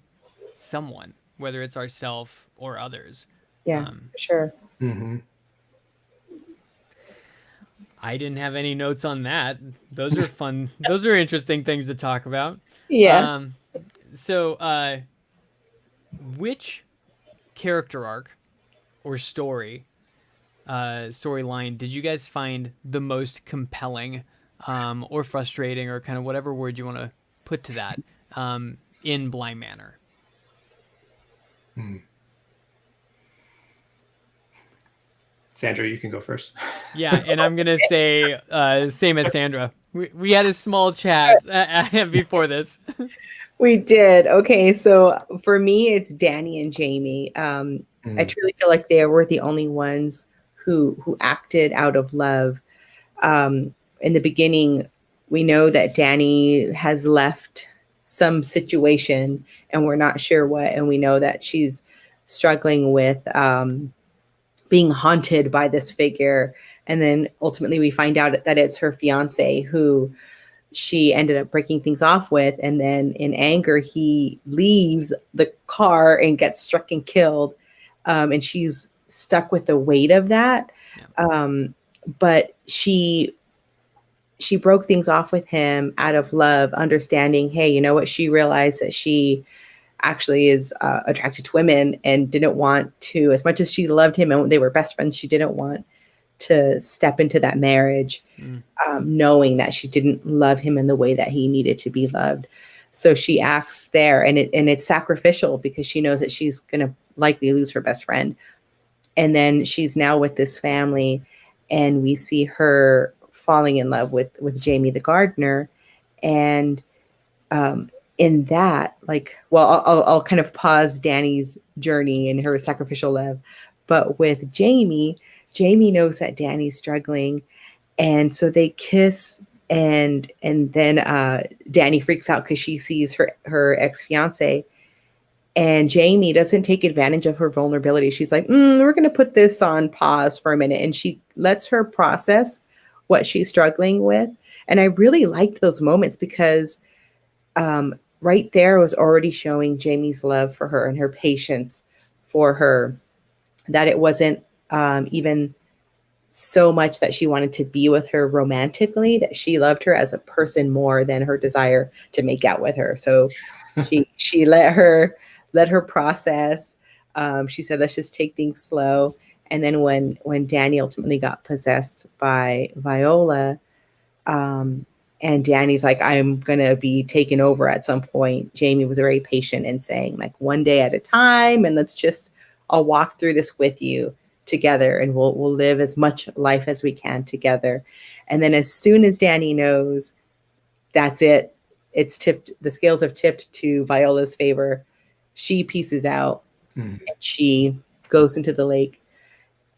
someone, whether it's ourself or others. Yeah, for sure. Mm-hmm. I didn't have any notes on that. Those are fun. Those are interesting things to talk about. Yeah. So, which character arc or storyline did you guys find the most compelling, or frustrating, or kind of whatever word you want to put to that, in Bly Manor? Sandra, you can go first. Yeah, and I'm gonna say same as Sandra. We had a small chat before this. We did. Okay, so for me, it's Danny and Jamie. I truly feel like they were the only ones who acted out of love. In the beginning, we know that Danny has left some situation, and we're not sure what. And we know that she's struggling with being haunted by this figure. And then ultimately, we find out that it's her fiance who she ended up breaking things off with. And then in anger, he leaves the car and gets struck and killed. And she's stuck with the weight of that. Yeah. But she broke things off with him out of love, understanding, hey, you know what? She realized that she actually is attracted to women and didn't want to, as much as she loved him and they were best friends, she didn't want to step into that marriage, knowing that she didn't love him in the way that he needed to be loved. So she acts there, and it's sacrificial because she knows that she's going to likely lose her best friend. And then she's now with this family, and we see her falling in love with Jamie the gardener. And in that, I'll kind of pause Danny's journey and her sacrificial love. But with Jamie knows that Danny's struggling, and so they kiss, and then Danny freaks out because she sees her ex-fiance, and Jamie doesn't take advantage of her vulnerability. She's like, we're going to put this on pause for a minute, and she lets her process what she's struggling with. And I really liked those moments because right there was already showing Jamie's love for her and her patience for her, that it wasn't even so much that she wanted to be with her romantically, that she loved her as a person more than her desire to make out with her. So she let her process. She said, let's just take things slow. And then when Danny ultimately got possessed by Viola, and Danny's like, I'm going to be taken over at some point, Jamie was very patient in saying, like, one day at a time, and I'll walk through this with you together, and we'll live as much life as we can together. And then as soon as Danny knows that's it, the scales have tipped to Viola's favor, she pieces out, and she goes into the lake,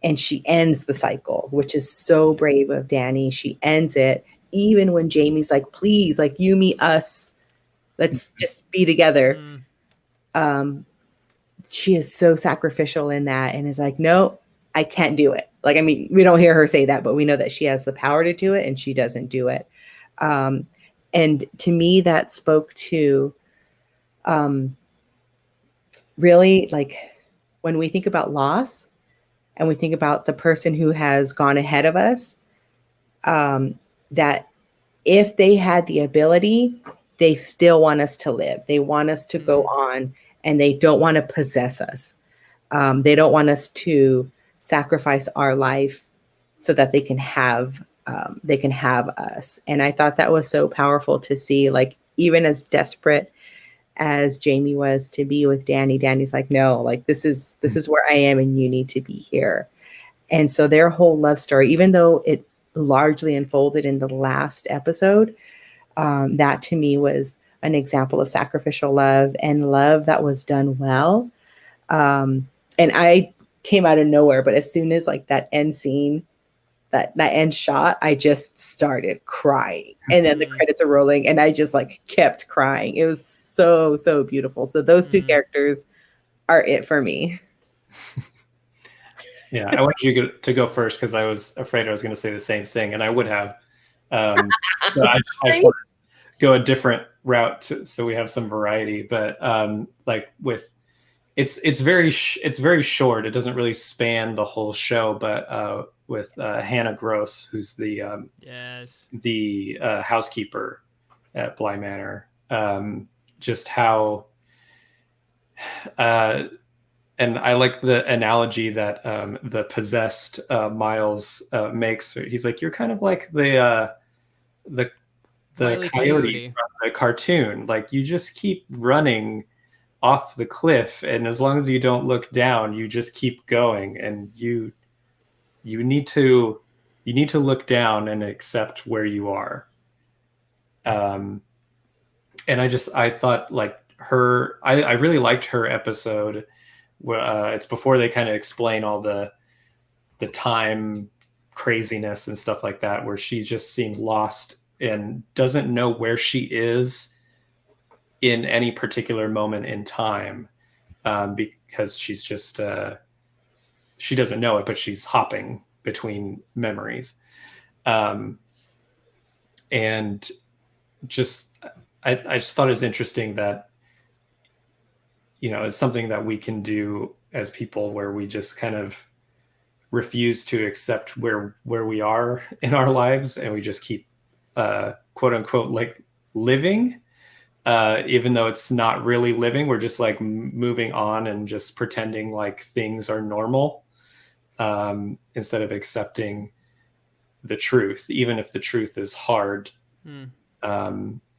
and she ends the cycle, which is so brave of Danny. She ends it, even when Jamie's like, please, like, you, me, us, let's just be together. She is so sacrificial in that, and is like, no, I can't do it. Like, I mean, we don't hear her say that, but we know that she has the power to do it, and she doesn't do it. And to me, that spoke to really, like, when we think about loss and we think about the person who has gone ahead of us, that if they had the ability, they still want us to live. They want us to go on, and they don't want to possess us. They don't want us to sacrifice our life so that they can have us. And I thought that was so powerful to see, like, even as desperate as Jamie was to be with Danny, Danny's like, no, like, this is where I am, and you need to be here. And so their whole love story, even though it largely unfolded in the last episode, that to me was an example of sacrificial love, and love that was done well. And I came out of nowhere, but as soon as like that end scene, that end shot, I just started crying. And then the credits are rolling and I just like kept crying. It was so beautiful. So those two characters are it for me. Yeah, I wanted you to go first because I was afraid I was going to say the same thing, and I would have. So I just want to go a different route so we have some variety. But like with it's very short. It doesn't really span the whole show. But with Hannah Gross, who's the housekeeper at Bly Manor, just how. And I like the analogy that the possessed Miles makes. He's like, you're kind of like the coyote from the cartoon. Like you just keep running off the cliff, and as long as you don't look down, you just keep going. And you need to look down and accept where you are. And I thought like her. I really liked her episode. It's before they kind of explain all the time craziness and stuff like that, where she just seemed lost and doesn't know where she is in any particular moment in time, because she's just she doesn't know it, but she's hopping between memories, and just I just thought it was interesting that it's something that we can do as people where we just kind of refuse to accept where we are in our lives, and we just keep quote unquote like living, even though it's not really living. We're just like moving on and just pretending like things are normal, instead of accepting the truth, even if the truth is hard.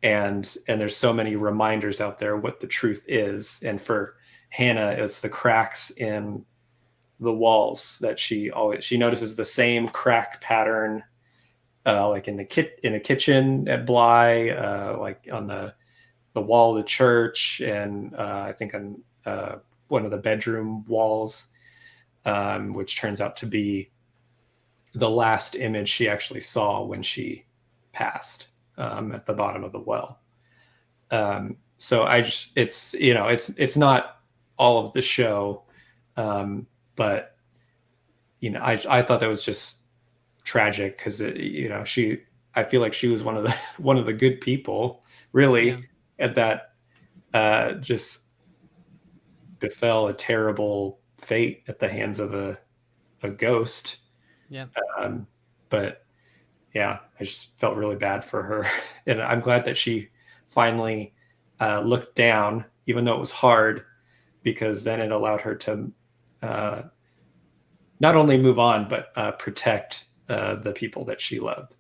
And there's so many reminders out there what the truth is. And for Hannah, it's the cracks in the walls that she notices the same crack pattern, like in a kitchen at Bly, like on the wall of the church, and I think on one of the bedroom walls, which turns out to be the last image she actually saw when she passed. At the bottom of the well. So it's not all of the show, but I thought that was just tragic because I feel like she was one of the good people, really, and that just befell a terrible fate at the hands of a ghost. Yeah. But yeah, I just felt really bad for her. And I'm glad that she finally looked down, even though it was hard, because then it allowed her to not only move on, but protect the people that she loved.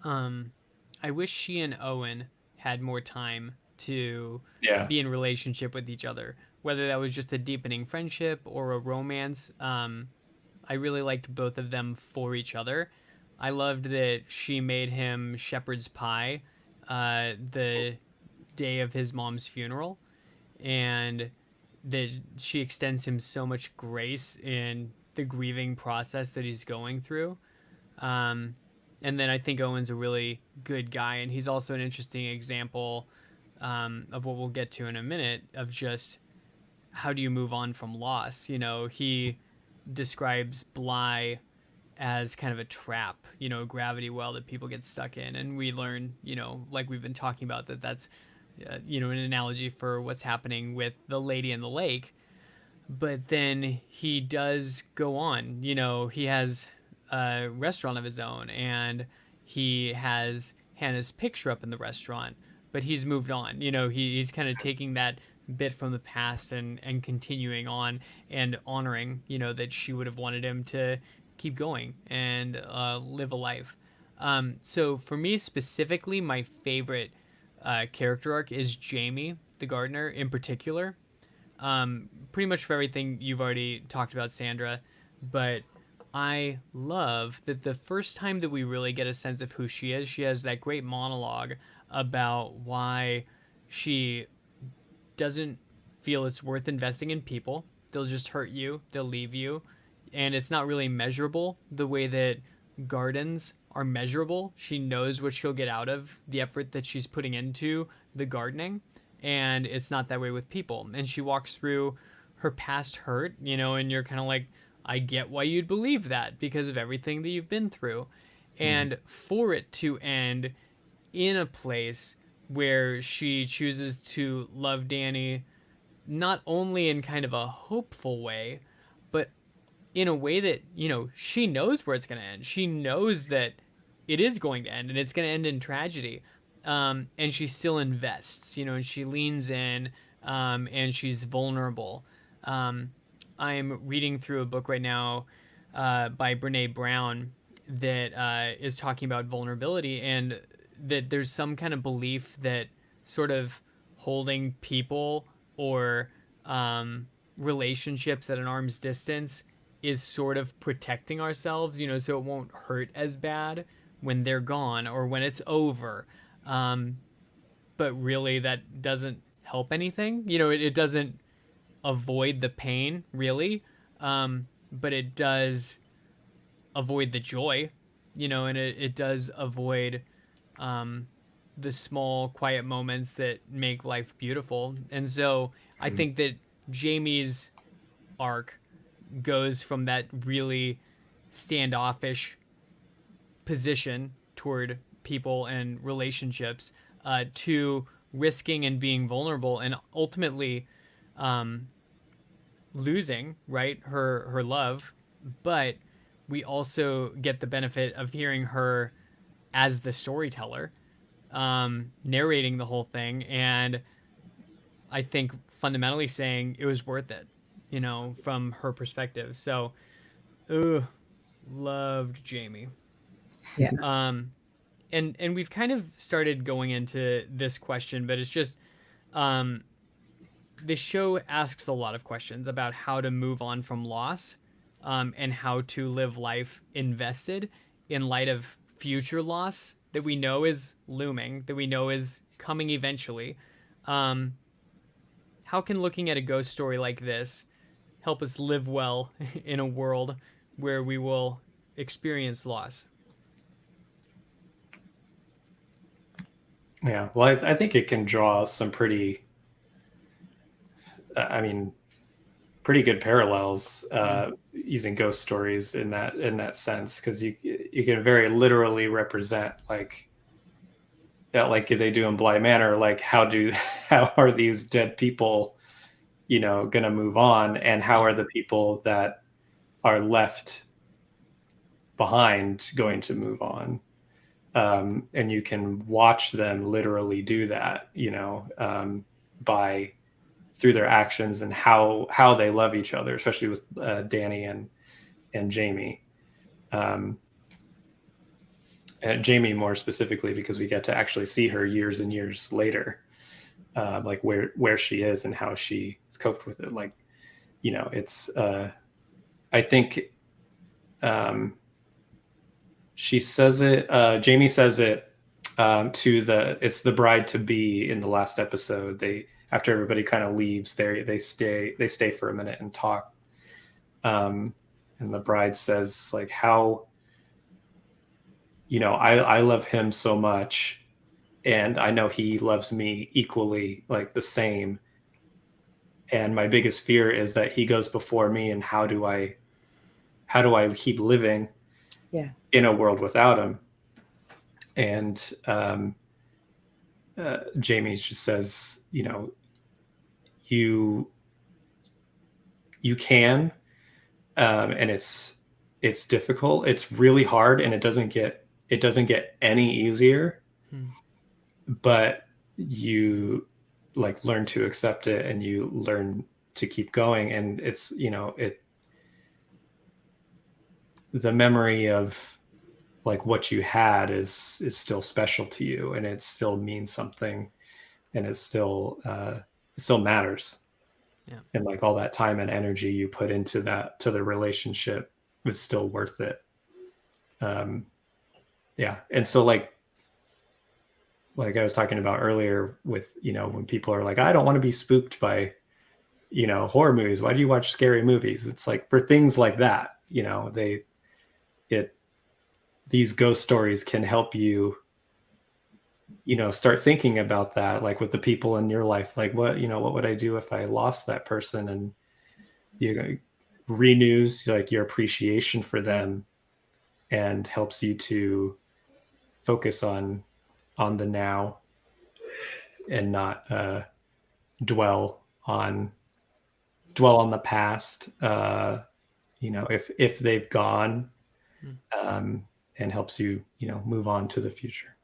I wish she and Owen had more time to be in relationship with each other, whether that was just a deepening friendship or a romance. I really liked both of them for each other. I loved that she made him shepherd's pie the day of his mom's funeral, and that she extends him so much grace in the grieving process that he's going through. And then I think Owen's a really good guy, and he's also an interesting example of what we'll get to in a minute, of just how do you move on from loss. He describes Bly as kind of a trap, a gravity well that people get stuck in. And we learn, like we've been talking about, that's, an analogy for what's happening with the lady in the lake. But then he does go on, he has a restaurant of his own, and he has Hannah's picture up in the restaurant, but he's moved on. He's kind of taking that bit from the past and continuing on and honoring, that she would have wanted him to keep going and live a life. So for me specifically, my favorite character arc is Jamie, the gardener in particular. Pretty much for everything you've already talked about, Sandra, but I love that the first time that we really get a sense of who she has that great monologue about why she doesn't feel it's worth investing in people. They'll just hurt you, they'll leave you, and it's not really measurable the way that gardens are measurable. She knows what she'll get out of the effort that she's putting into the gardening, and it's not that way with people. And she walks through her past hurt, and you're kind of like, I get why you'd believe that because of everything that you've been through. And for it to end in a place where she chooses to love Danny, not only in kind of a hopeful way, but in a way that, she knows where it's going to end. She knows that it is going to end and it's going to end in tragedy. And she still invests, and she leans in, and she's vulnerable. I'm reading through a book right now by Brene Brown that is talking about vulnerability, and that there's some kind of belief that sort of holding people or relationships at an arm's distance is sort of protecting ourselves, so it won't hurt as bad when they're gone or when it's over. But really, that doesn't help anything. It doesn't avoid the pain, really, but it does avoid the joy, and it does avoid the small, quiet moments that make life beautiful. And so I think that Jamie's arc goes from that really standoffish position toward people and relationships to risking and being vulnerable and ultimately losing, right, her love. But we also get the benefit of hearing her as the storyteller, narrating the whole thing, and I think fundamentally saying it was worth it, from her perspective. So, loved Jamie. Yeah. And we've kind of started going into this question, but it's just, the show asks a lot of questions about how to move on from loss, and how to live life invested in light of future loss that we know is looming, that we know is coming eventually. How can looking at a ghost story like this help us live well in a world where we will experience loss? Yeah, well, I think it can draw some pretty good parallels using ghost stories in that sense, because you can very literally represent like they do in Bly Manor, like how are these dead people, gonna move on, and how are the people that are left behind going to move on. And you can watch them literally do that, by through their actions and how they love each other, especially with Danny and Jamie. And Jamie more specifically, because we get to actually see her years and years later, like where she is and how she's coped with it. Like, it's I think she says it. Jamie says it it's the bride to be in the last episode. After everybody kind of leaves, they stay for a minute and talk. And the bride says like, how, I love him so much, and I know he loves me equally, like the same. And my biggest fear is that he goes before me, and how do I keep living in a world without him? And Jamie just says, you can, and it's difficult. It's really hard, and it doesn't get any easier. But you like learn to accept it, and you learn to keep going. And it's, the memory of like what you had is still special to you, and it still means something, and it still matters. Yeah. And like all that time and energy you put into the relationship was still worth it. Yeah. And so like I was talking about earlier with, when people are like, I don't want to be spooked by horror movies? Why do you watch scary movies? It's like for things like that, these ghost stories can help you, start thinking about that, like with the people in your life, like what would I do if I lost that person? And renews like your appreciation for them and helps you to focus on the now and not dwell on the past, if they've gone, and helps you, move on to the future.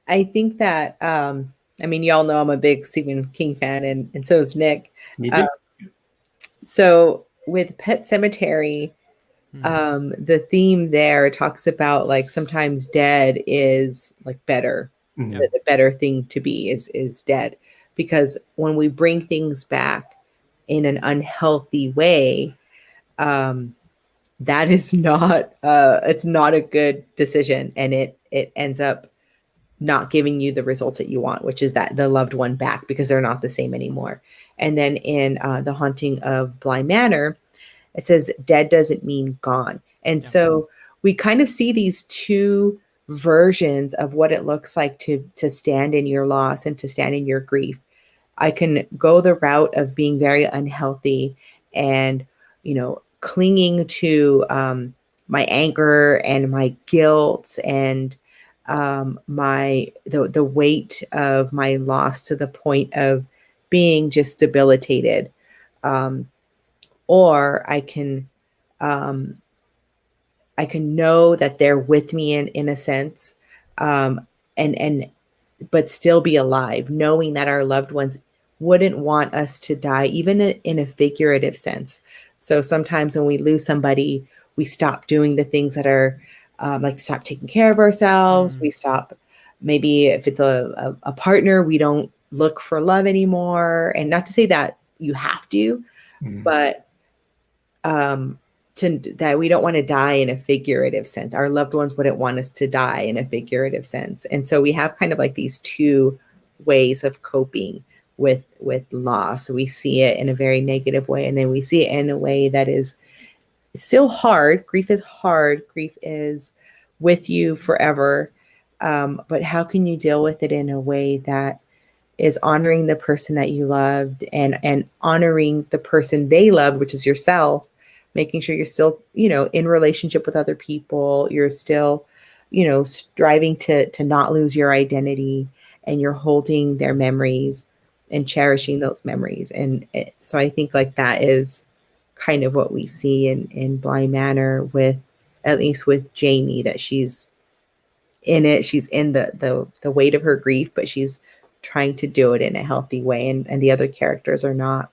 I think that I mean, y'all know I'm a big Stephen King fan, and so is Nick. Me too. So with Pet Cemetery, the theme there talks about like sometimes dead is like better. Mhm. The better thing to be is dead, because when we bring things back in an unhealthy way, that is not it's not a good decision, and it ends up not giving you the results that you want, which is that the loved one back, because they're not the same anymore. And then in The Haunting of Bly Manor, it says dead doesn't mean gone. And so we kind of see these two versions of what it looks like to stand in your loss and to stand in your grief. I can go the route of being very unhealthy and, clinging to my anger and my guilt and the weight of my loss to the point of being just debilitated. Or um, I can know that they're with me in a sense, and but still be alive, knowing that our loved ones wouldn't want us to die, even in a figurative sense. So sometimes when we lose somebody, we stop doing the things that are like stop taking care of ourselves. We stop, maybe if it's a partner, we don't look for love anymore. And not to say that you have to, but that we don't want to die in a figurative sense. Our loved ones wouldn't want us to die in a figurative sense. And so we have kind of like these two ways of coping with loss. We see it in a very negative way, and then we see it in a way that is still hard. Grief is hard. Grief is with you forever. But how can you deal with it in a way that is honoring the person that you loved, and honoring the person they loved, which is yourself, making sure you're still, in relationship with other people. You're still, striving to not lose your identity, and you're holding their memories and cherishing those memories. And so I think like that is kind of what we see in Bly Manor, with at least with Jamie, that she's in it. She's in the weight of her grief, but she's trying to do it in a healthy way, and the other characters are not.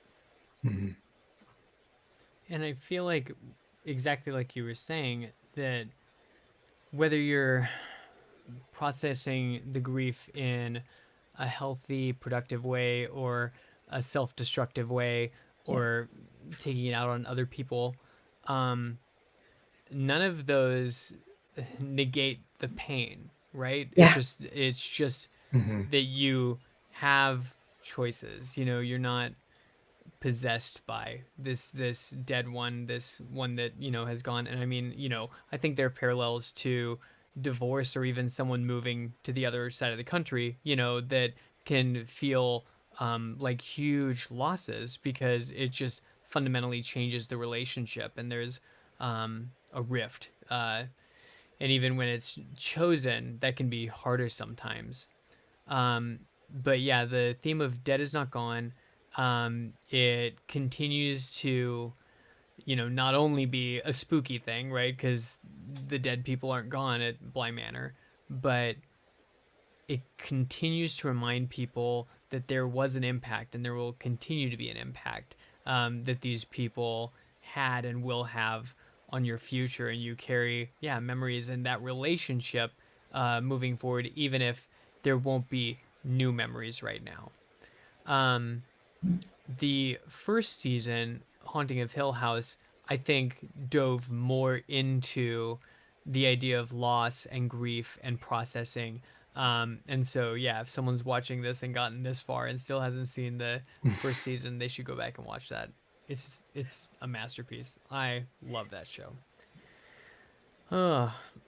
Mhm. And I feel like, exactly like you were saying, that whether you're processing the grief in a healthy, productive way, or a self-destructive way, or taking it out on other people, none of those negate the pain, right? Yeah. It's just Mhm. that you have choices. You're not possessed by this dead one, this one that has gone. And I mean, I think there are parallels to divorce, or even someone moving to the other side of the country, that can feel like huge losses, because it just fundamentally changes the relationship, and there's a rift. And even when it's chosen, that can be harder sometimes. But yeah, the theme of dead is not gone. It continues to, not only be a spooky thing, right? Because the dead people aren't gone at Bly Manor, but it continues to remind people that there was an impact, and there will continue to be an impact, that these people had and will have on your future. And you carry, memories in that relationship moving forward, even if there won't be new memories right now. The first season, Haunting of Hill House, I think dove more into the idea of loss and grief and processing, And so, yeah, if someone's watching this and gotten this far and still hasn't seen the first season, they should go back and watch that. It's a masterpiece. I love that show.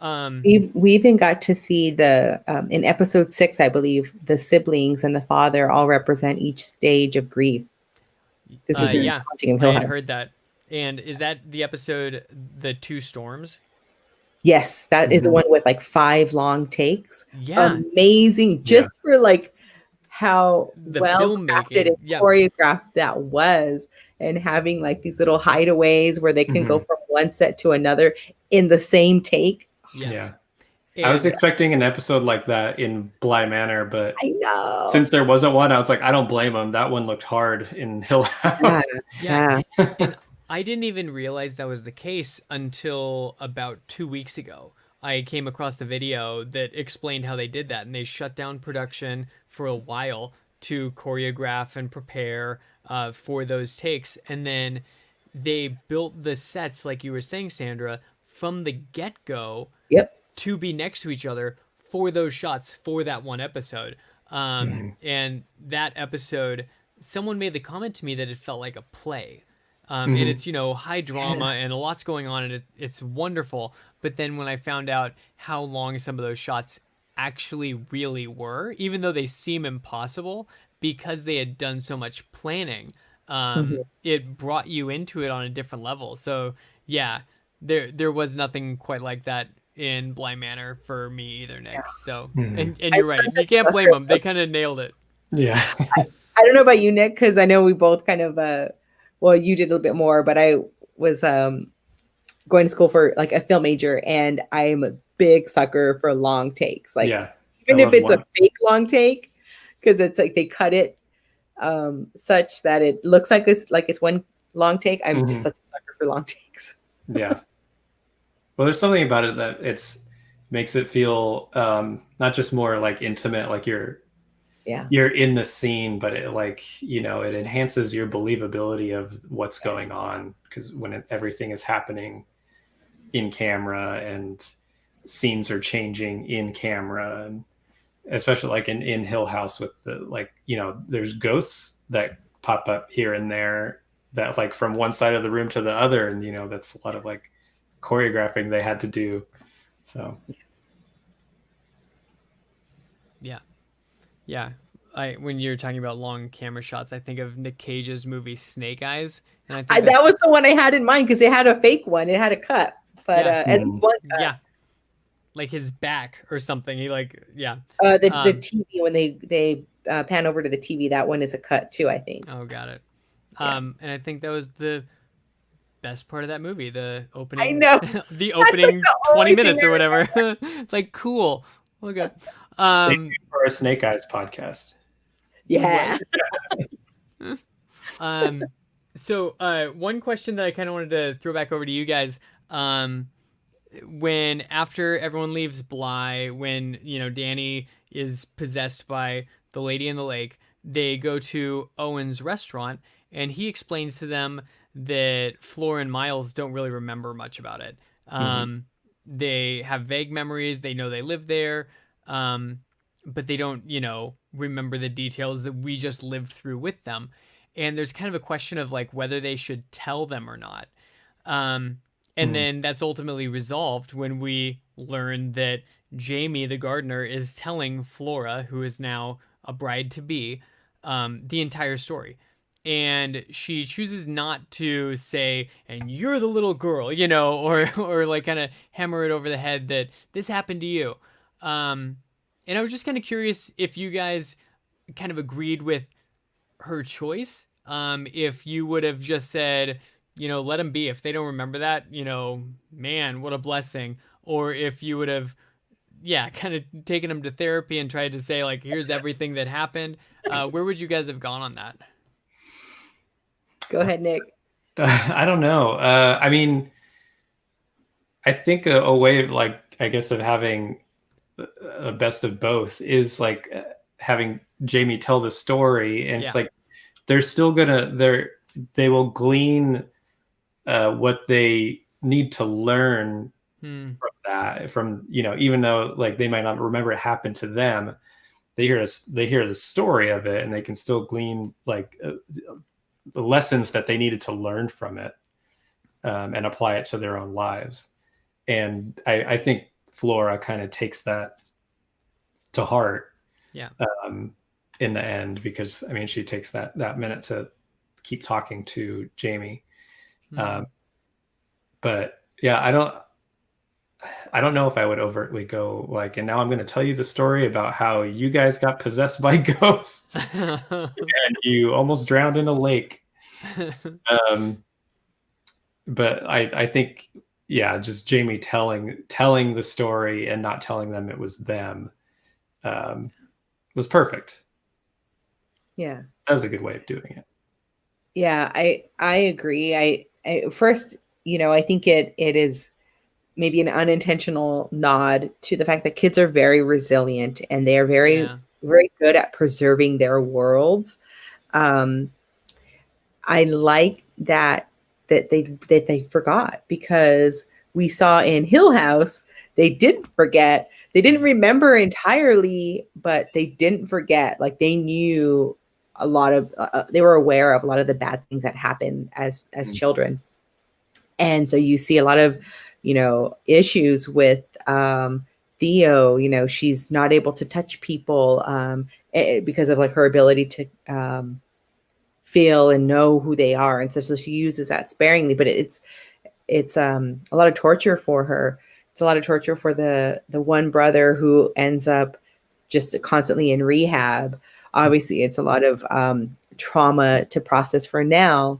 We even got to see the in episode 6, I believe, the siblings and the father all represent each stage of grief. This is yeah, Haunting of I Hill had House. heard that. And is that the episode, The Two Storms? Yes, that is the one with like 5 long takes. Yeah. Amazing. Just for like how The well crafted and filmmaking. choreographed that was, and having like these little hideaways where they can go from one set to another in the same take. Yes. Yeah. I was expecting an episode like that in Bly Manor, but I know. since there wasn't one, I was like, I don't blame them. That one looked hard in Hill House. Yeah. And I didn't even realize that was the case until about 2 weeks ago. I came across a video that explained how they did that, and they shut down production for a while to choreograph and prepare for those takes. And then they built the sets, like you were saying, Sandra, from the get-go to be next to each other for those shots for that one episode. And that episode, someone made the comment to me that it felt like a play. And it's, high drama and a lot's going on, and it's wonderful. But then when I found out how long some of those shots actually really were, even though they seem impossible, because they had done so much planning, it brought you into it on a different level. So yeah, there was nothing quite like that in Bly Manor for me either, Nick. So and you're right, you can't blame them. They kind of nailed it. Yeah. I don't know about you, Nick, because I know we both kind of well, you did a little bit more, but I was going to school for like a film major, and I'm a big sucker for long takes. Like even if it's a fake long take, because it's like they cut it such that it looks like it's one long take. I'm just such a sucker for long takes. Yeah. Well, there's something about it that makes it feel not just more like intimate, like you're in the scene, but it it enhances your believability of what's going on, because when everything is happening in camera and scenes are changing in camera, and especially like in Hill House with the there's ghosts that pop up here and there that like from one side of the room to the other, and that's a lot of like choreographing they had to do. So yeah. When you're talking about long camera shots, I think of Nick Cage's movie Snake Eyes, and I think that was the one I had in mind, because it had a fake one. It had a cut, but at least one cut. Like his back or something. He the TV, when they pan over to the TV, that one is a cut too, I think. Oh, got it. And I think that was the best part of that movie, the opening. I know. The opening like 20 minutes or whatever. It's like, cool. Look at stay tuned for our Snake Eyes podcast. Yeah. So one question that I kind of wanted to throw back over to you guys, when after everyone leaves Bly, when Danny is possessed by the lady in the lake, they go to Owen's restaurant, and he explains to them that Flora and Miles don't really remember much about it. They have vague memories. They know they live there, but they don't remember the details that we just lived through with them. And there's kind of a question of like whether they should tell them or not. And then that's ultimately resolved when we learn that Jamie, the gardener, is telling Flora, who is now a bride-to-be, the entire story. And she chooses not to say, and you're the little girl, or like kind of hammer it over the head that this happened to you. And I was just kind of curious if you guys kind of agreed with her choice. If you would have just said, let them be. If they don't remember that, man, what a blessing. Or if you would have, kind of taken them to therapy and tried to say, like, here's everything that happened. Where would you guys have gone on that? Go ahead, Nick. I don't know. I mean, I think a way, like, I guess, of having a best of both is like having Jamie tell the story, and it's like they're still they will glean what they need to learn from that, from, you know, even though like they might not remember it happened to them, they hear the story of it, and they can still glean like the lessons that they needed to learn from it, and apply it to their own lives. And I think Flora kind of takes that to heart, in the end, because I mean, she takes that minute to keep talking to Jamie. But yeah, I don't know if I would overtly go like, and now I'm going to tell you the story about how you guys got possessed by ghosts and you almost drowned in a lake. But I think, yeah, just Jamie telling the story and not telling them it was them, was perfect. Yeah. That was a good way of doing it. Yeah, I agree. I first, you know, I think it is maybe an unintentional nod to the fact that kids are very resilient and they are very good at preserving their worlds. I like that they forgot, because we saw in Hill House they didn't forget. They didn't remember entirely, but they didn't forget. Like they knew a lot of they were aware of a lot of the bad things that happened as children. And so you see a lot of, you know, issues with Theo. You know, she's not able to touch people because of like her ability to feel and know who they are, and so she uses that sparingly. But it's a lot of torture for her. It's a lot of torture for the one brother who ends up just constantly in rehab. Obviously, it's a lot of trauma to process for now.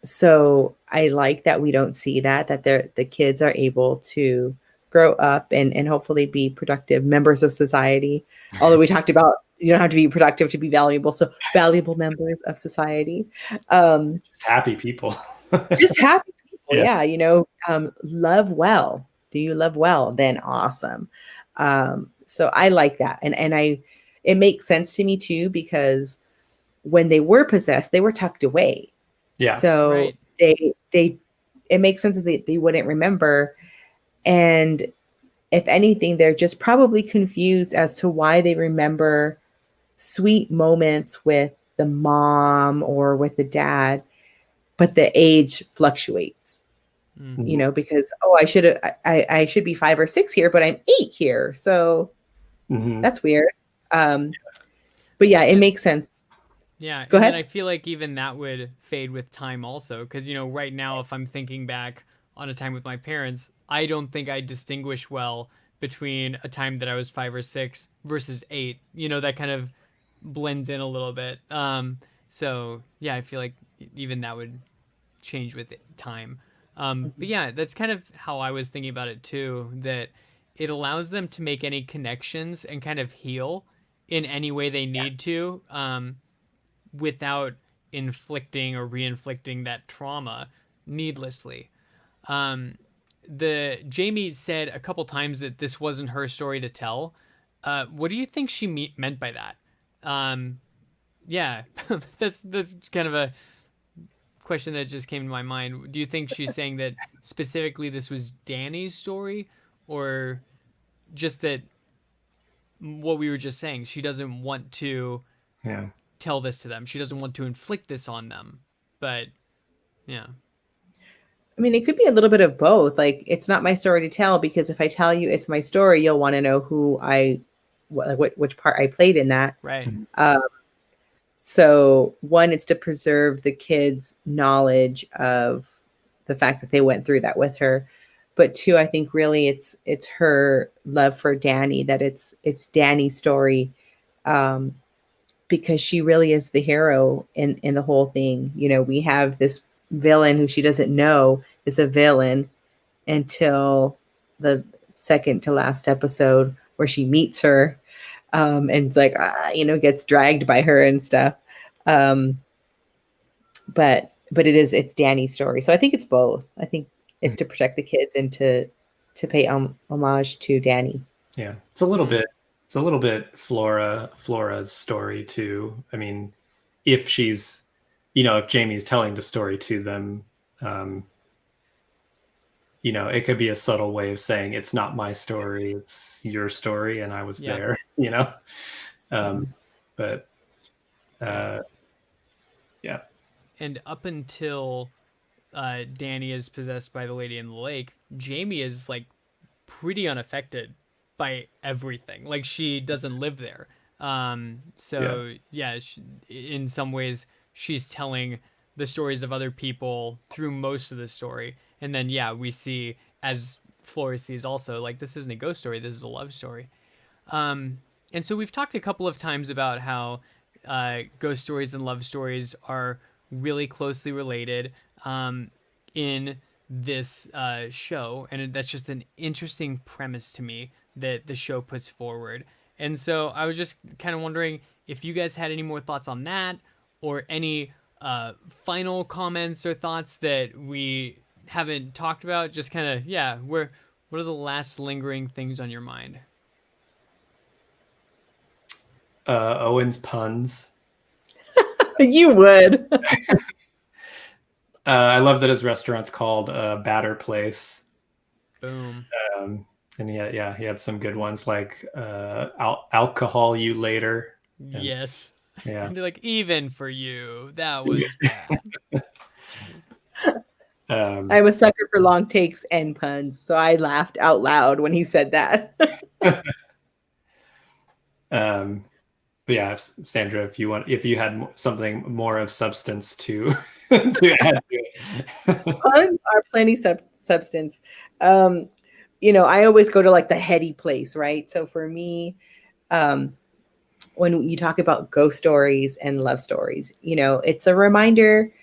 So I like that we don't see that the kids are able to grow up and hopefully be productive members of society. Although we talked about you don't have to be productive to be valuable. So valuable members of society. Just happy people. Just happy people. Yeah. You know, love well. Do you love well? Then awesome. So I like that. And it makes sense to me too, because when they were possessed, they were tucked away. Yeah. So it makes sense that they wouldn't remember. And if anything, they're just probably confused as to why they remember sweet moments with the mom or with the dad, but the age fluctuates. You know, because I should be 5 or 6 here, but I'm 8 here. So that's weird. But yeah, it makes sense. Yeah. Go ahead. And I feel like even that would fade with time also. Because, you know, right now, if I'm thinking back on a time with my parents, I don't think I distinguish well between a time that I was 5 or 6 versus 8. You know, that kind of blends in a little bit. So yeah, I feel like even that would change with time. But yeah, that's kind of how I was thinking about it too, that it allows them to make any connections and kind of heal in any way they need to, without inflicting or re-inflicting that trauma needlessly. The Jamie said a couple times that this wasn't her story to tell. What do you think she meant by that? Yeah, that's kind of a question that just came to my mind. Do you think she's saying that specifically this was Danny's story, or just that what we were just saying, she doesn't want to tell this to them, she doesn't want to inflict this on them? But yeah, I mean, it could be a little bit of both. Like, it's not my story to tell, because if I tell you it's my story, you'll want to know who which part I played in that. right. So one, it's to preserve the kids' knowledge of the fact that they went through that with her. But two, I think really it's her love for Danny, that it's Danny's story, because she really is the hero in the whole thing. You know, we have this villain who she doesn't know is a villain until the second to last episode, where she meets her, and it's like, gets dragged by her and stuff. But it's Danny's story. So I think it's both. I think it's to protect the kids and to pay homage to Danny. Yeah. It's a little bit Flora's story too. I mean, if if Jamie's telling the story to them, it could be a subtle way of saying it's not my story, it's your story, and I was there, but yeah. And up until Danny is possessed by the Lady in the Lake, Jamie is like pretty unaffected by everything. Like she doesn't live there. In some ways, she's telling the stories of other people through most of the story. And then, we see, as Flores sees also, like, this isn't a ghost story, this is a love story. And so we've talked a couple of times about how ghost stories and love stories are really closely related in this show. And that's just an interesting premise to me that the show puts forward. And so I was just kind of wondering if you guys had any more thoughts on that, or any final comments or thoughts that we haven't talked about. Just kind of, what are the last lingering things on your mind? Owen's puns. You would. I love that his restaurant's called Batter Place. Boom. And he had some good ones, like alcohol you later. And, yes. Yeah. And they're like, even for you, that was bad. I'm a sucker for long takes and puns, so I laughed out loud when he said that. But yeah, Sandra, if you had something more of substance to add to it. Puns are plenty substance. I always go to like the heady place, right? So for me, when you talk about ghost stories and love stories, it's a reminder,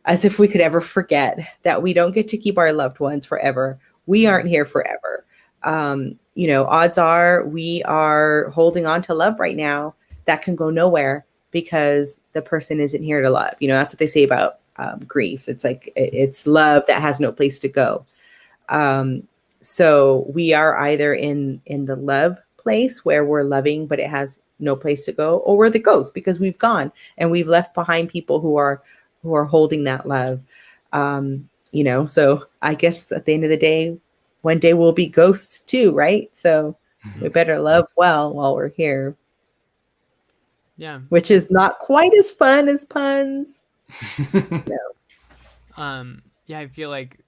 as if we could ever forget, that we don't get to keep our loved ones forever. We aren't here forever. Odds are we are holding on to love right now that can go nowhere because the person isn't here to love. That's what they say about grief. It's like it's love that has no place to go. So we are either in the love place where we're loving, but it has no place to go, or we're the ghost because we've gone and we've left behind people who are holding that love. So I guess at the end of the day, one day we'll be ghosts too, right? So we better love well while we're here. Yeah. Which is not quite as fun as puns. No. I feel like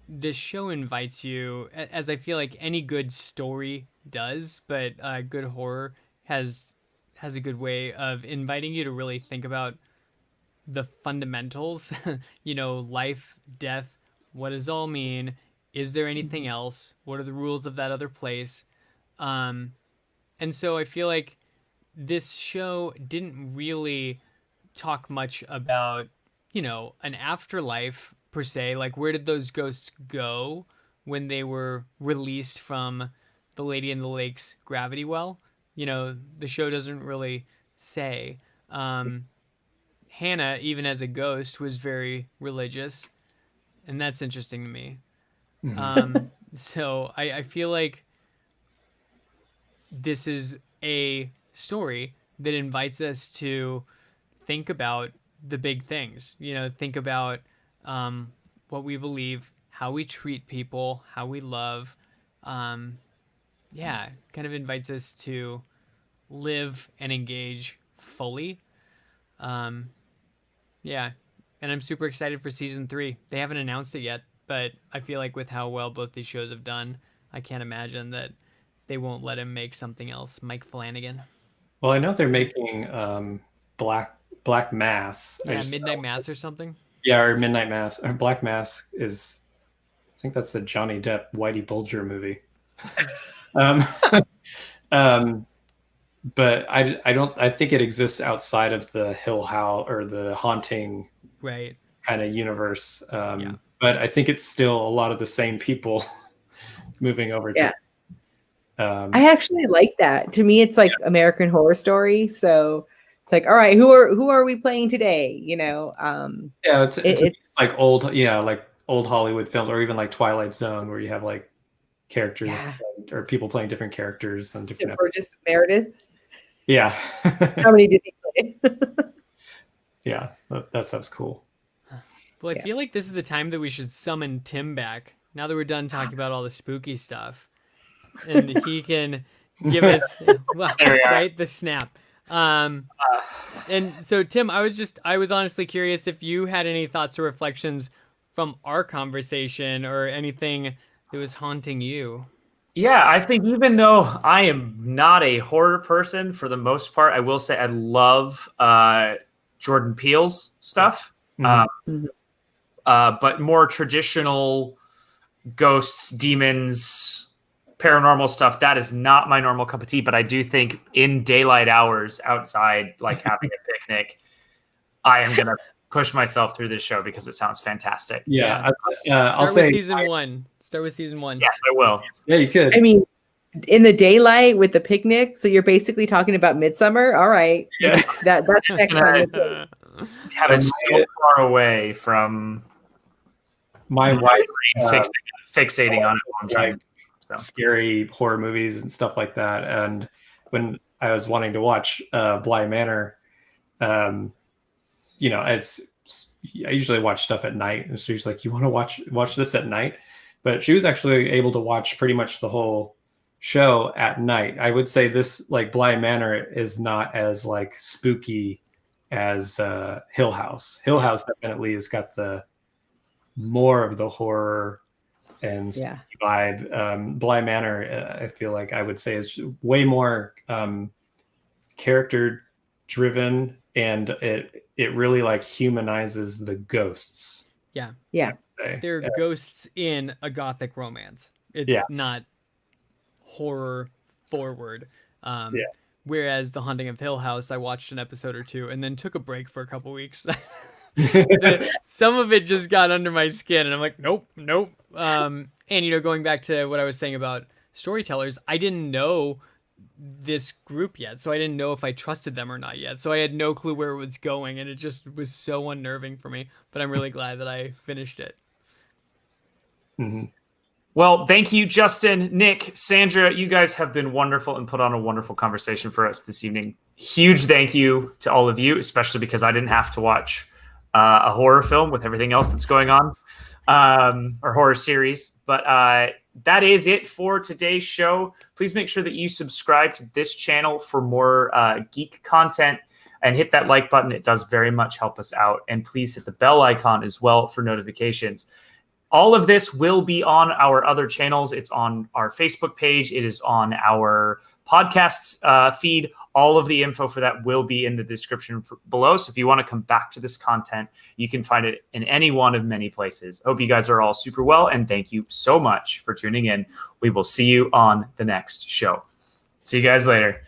this show invites you, as I feel like any good story does, but good horror has a good way of inviting you to really think about the fundamentals, life, death, what does all mean? Is there anything else? What are the rules of that other place? And so I feel like this show didn't really talk much about, an afterlife per se. Like, where did those ghosts go when they were released from the Lady in the Lake's gravity well? The show doesn't really say. Hannah, even as a ghost, was very religious, and that's interesting to me. So I feel like this is a story that invites us to think about the big things, think about what we believe, how we treat people, how we love. Kind of invites us to live and engage fully. And I'm super excited for season 3. They haven't announced it yet, but I feel like with how well both these shows have done, I can't imagine that they won't let him make something else. Mike Flanagan. Well, I know they're making Black Mass. Yeah, Midnight Mass or something. Yeah, or Midnight Mass. Or Black Mass is, I think that's the Johnny Depp Whitey Bulger movie. But I think it exists outside of the Hill House or the Haunting kind of universe. But I think it's still a lot of the same people moving over to. I actually like that. To me, it's like American Horror Story. So it's like, all right, who are we playing today? It's like old Hollywood films, or even like Twilight Zone, where you have like characters or people playing different characters on different episodes. Just Meredith. Yeah. How many did he play? Yeah, that stuff's cool. Well, I feel like this is the time that we should summon Tim back. now that we're done talking about all the spooky stuff, and he can give us right the snap. And so Tim, I was honestly curious if you had any thoughts or reflections from our conversation or anything that was haunting you. Yeah, I think even though I am not a horror person for the most part, I will say I love Jordan Peele's stuff. But more traditional ghosts, demons, paranormal stuff, that is not my normal cup of tea. But I do think in daylight hours outside, like having a picnic, I am going to push myself through this show because it sounds fantastic. Yeah. I'll say season 1. Start with season 1. Yes, I will. Yeah, you could. I mean, in the daylight with the picnic, so you're basically talking about Midsummer. All right, Yeah. that's next time. Have it so far away from my wife fixating on it while I'm trying. So. Scary horror movies and stuff like that. And when I was wanting to watch Bly Manor, you know, I usually watch stuff at night, and she's like, "You want to watch this at night?" But she was actually able to watch pretty much the whole show at night. I would say this, like, Bly Manor is not as like spooky as Hill House. Hill House definitely has got the more of the horror and vibe. Bly Manor, I feel like I would say is way more character driven, and it really like humanizes the ghosts. Yeah. They're ghosts in a gothic romance. It's not horror forward. Whereas The Haunting of Hill House, I watched an episode or two and then took a break for a couple weeks. Some of it just got under my skin, and I'm like, nope. And, you know, going back to what I was saying about storytellers, I didn't know this group yet, so I didn't know if I trusted them or not yet. So I had no clue where it was going, and it just was so unnerving for me. But I'm really glad that I finished it. Mm-hmm. Well, thank you, Justin, Nick, Sandra. You guys have been wonderful and put on a wonderful conversation for us this evening. Huge thank you to all of you, especially because I didn't have to watch a horror film with everything else that's going on, or horror series. But that is it for today's show. Please make sure that you subscribe to this channel for more geek content and hit that like button. It does very much help us out. And please hit the bell icon as well for notifications. All of this will be on our other channels. It's on our Facebook page. It is on our podcasts feed. All of the info for that will be in the description below. So if you want to come back to this content, you can find it in any one of many places. Hope you guys are all super well, and thank you so much for tuning in. We will see you on the next show. See you guys later.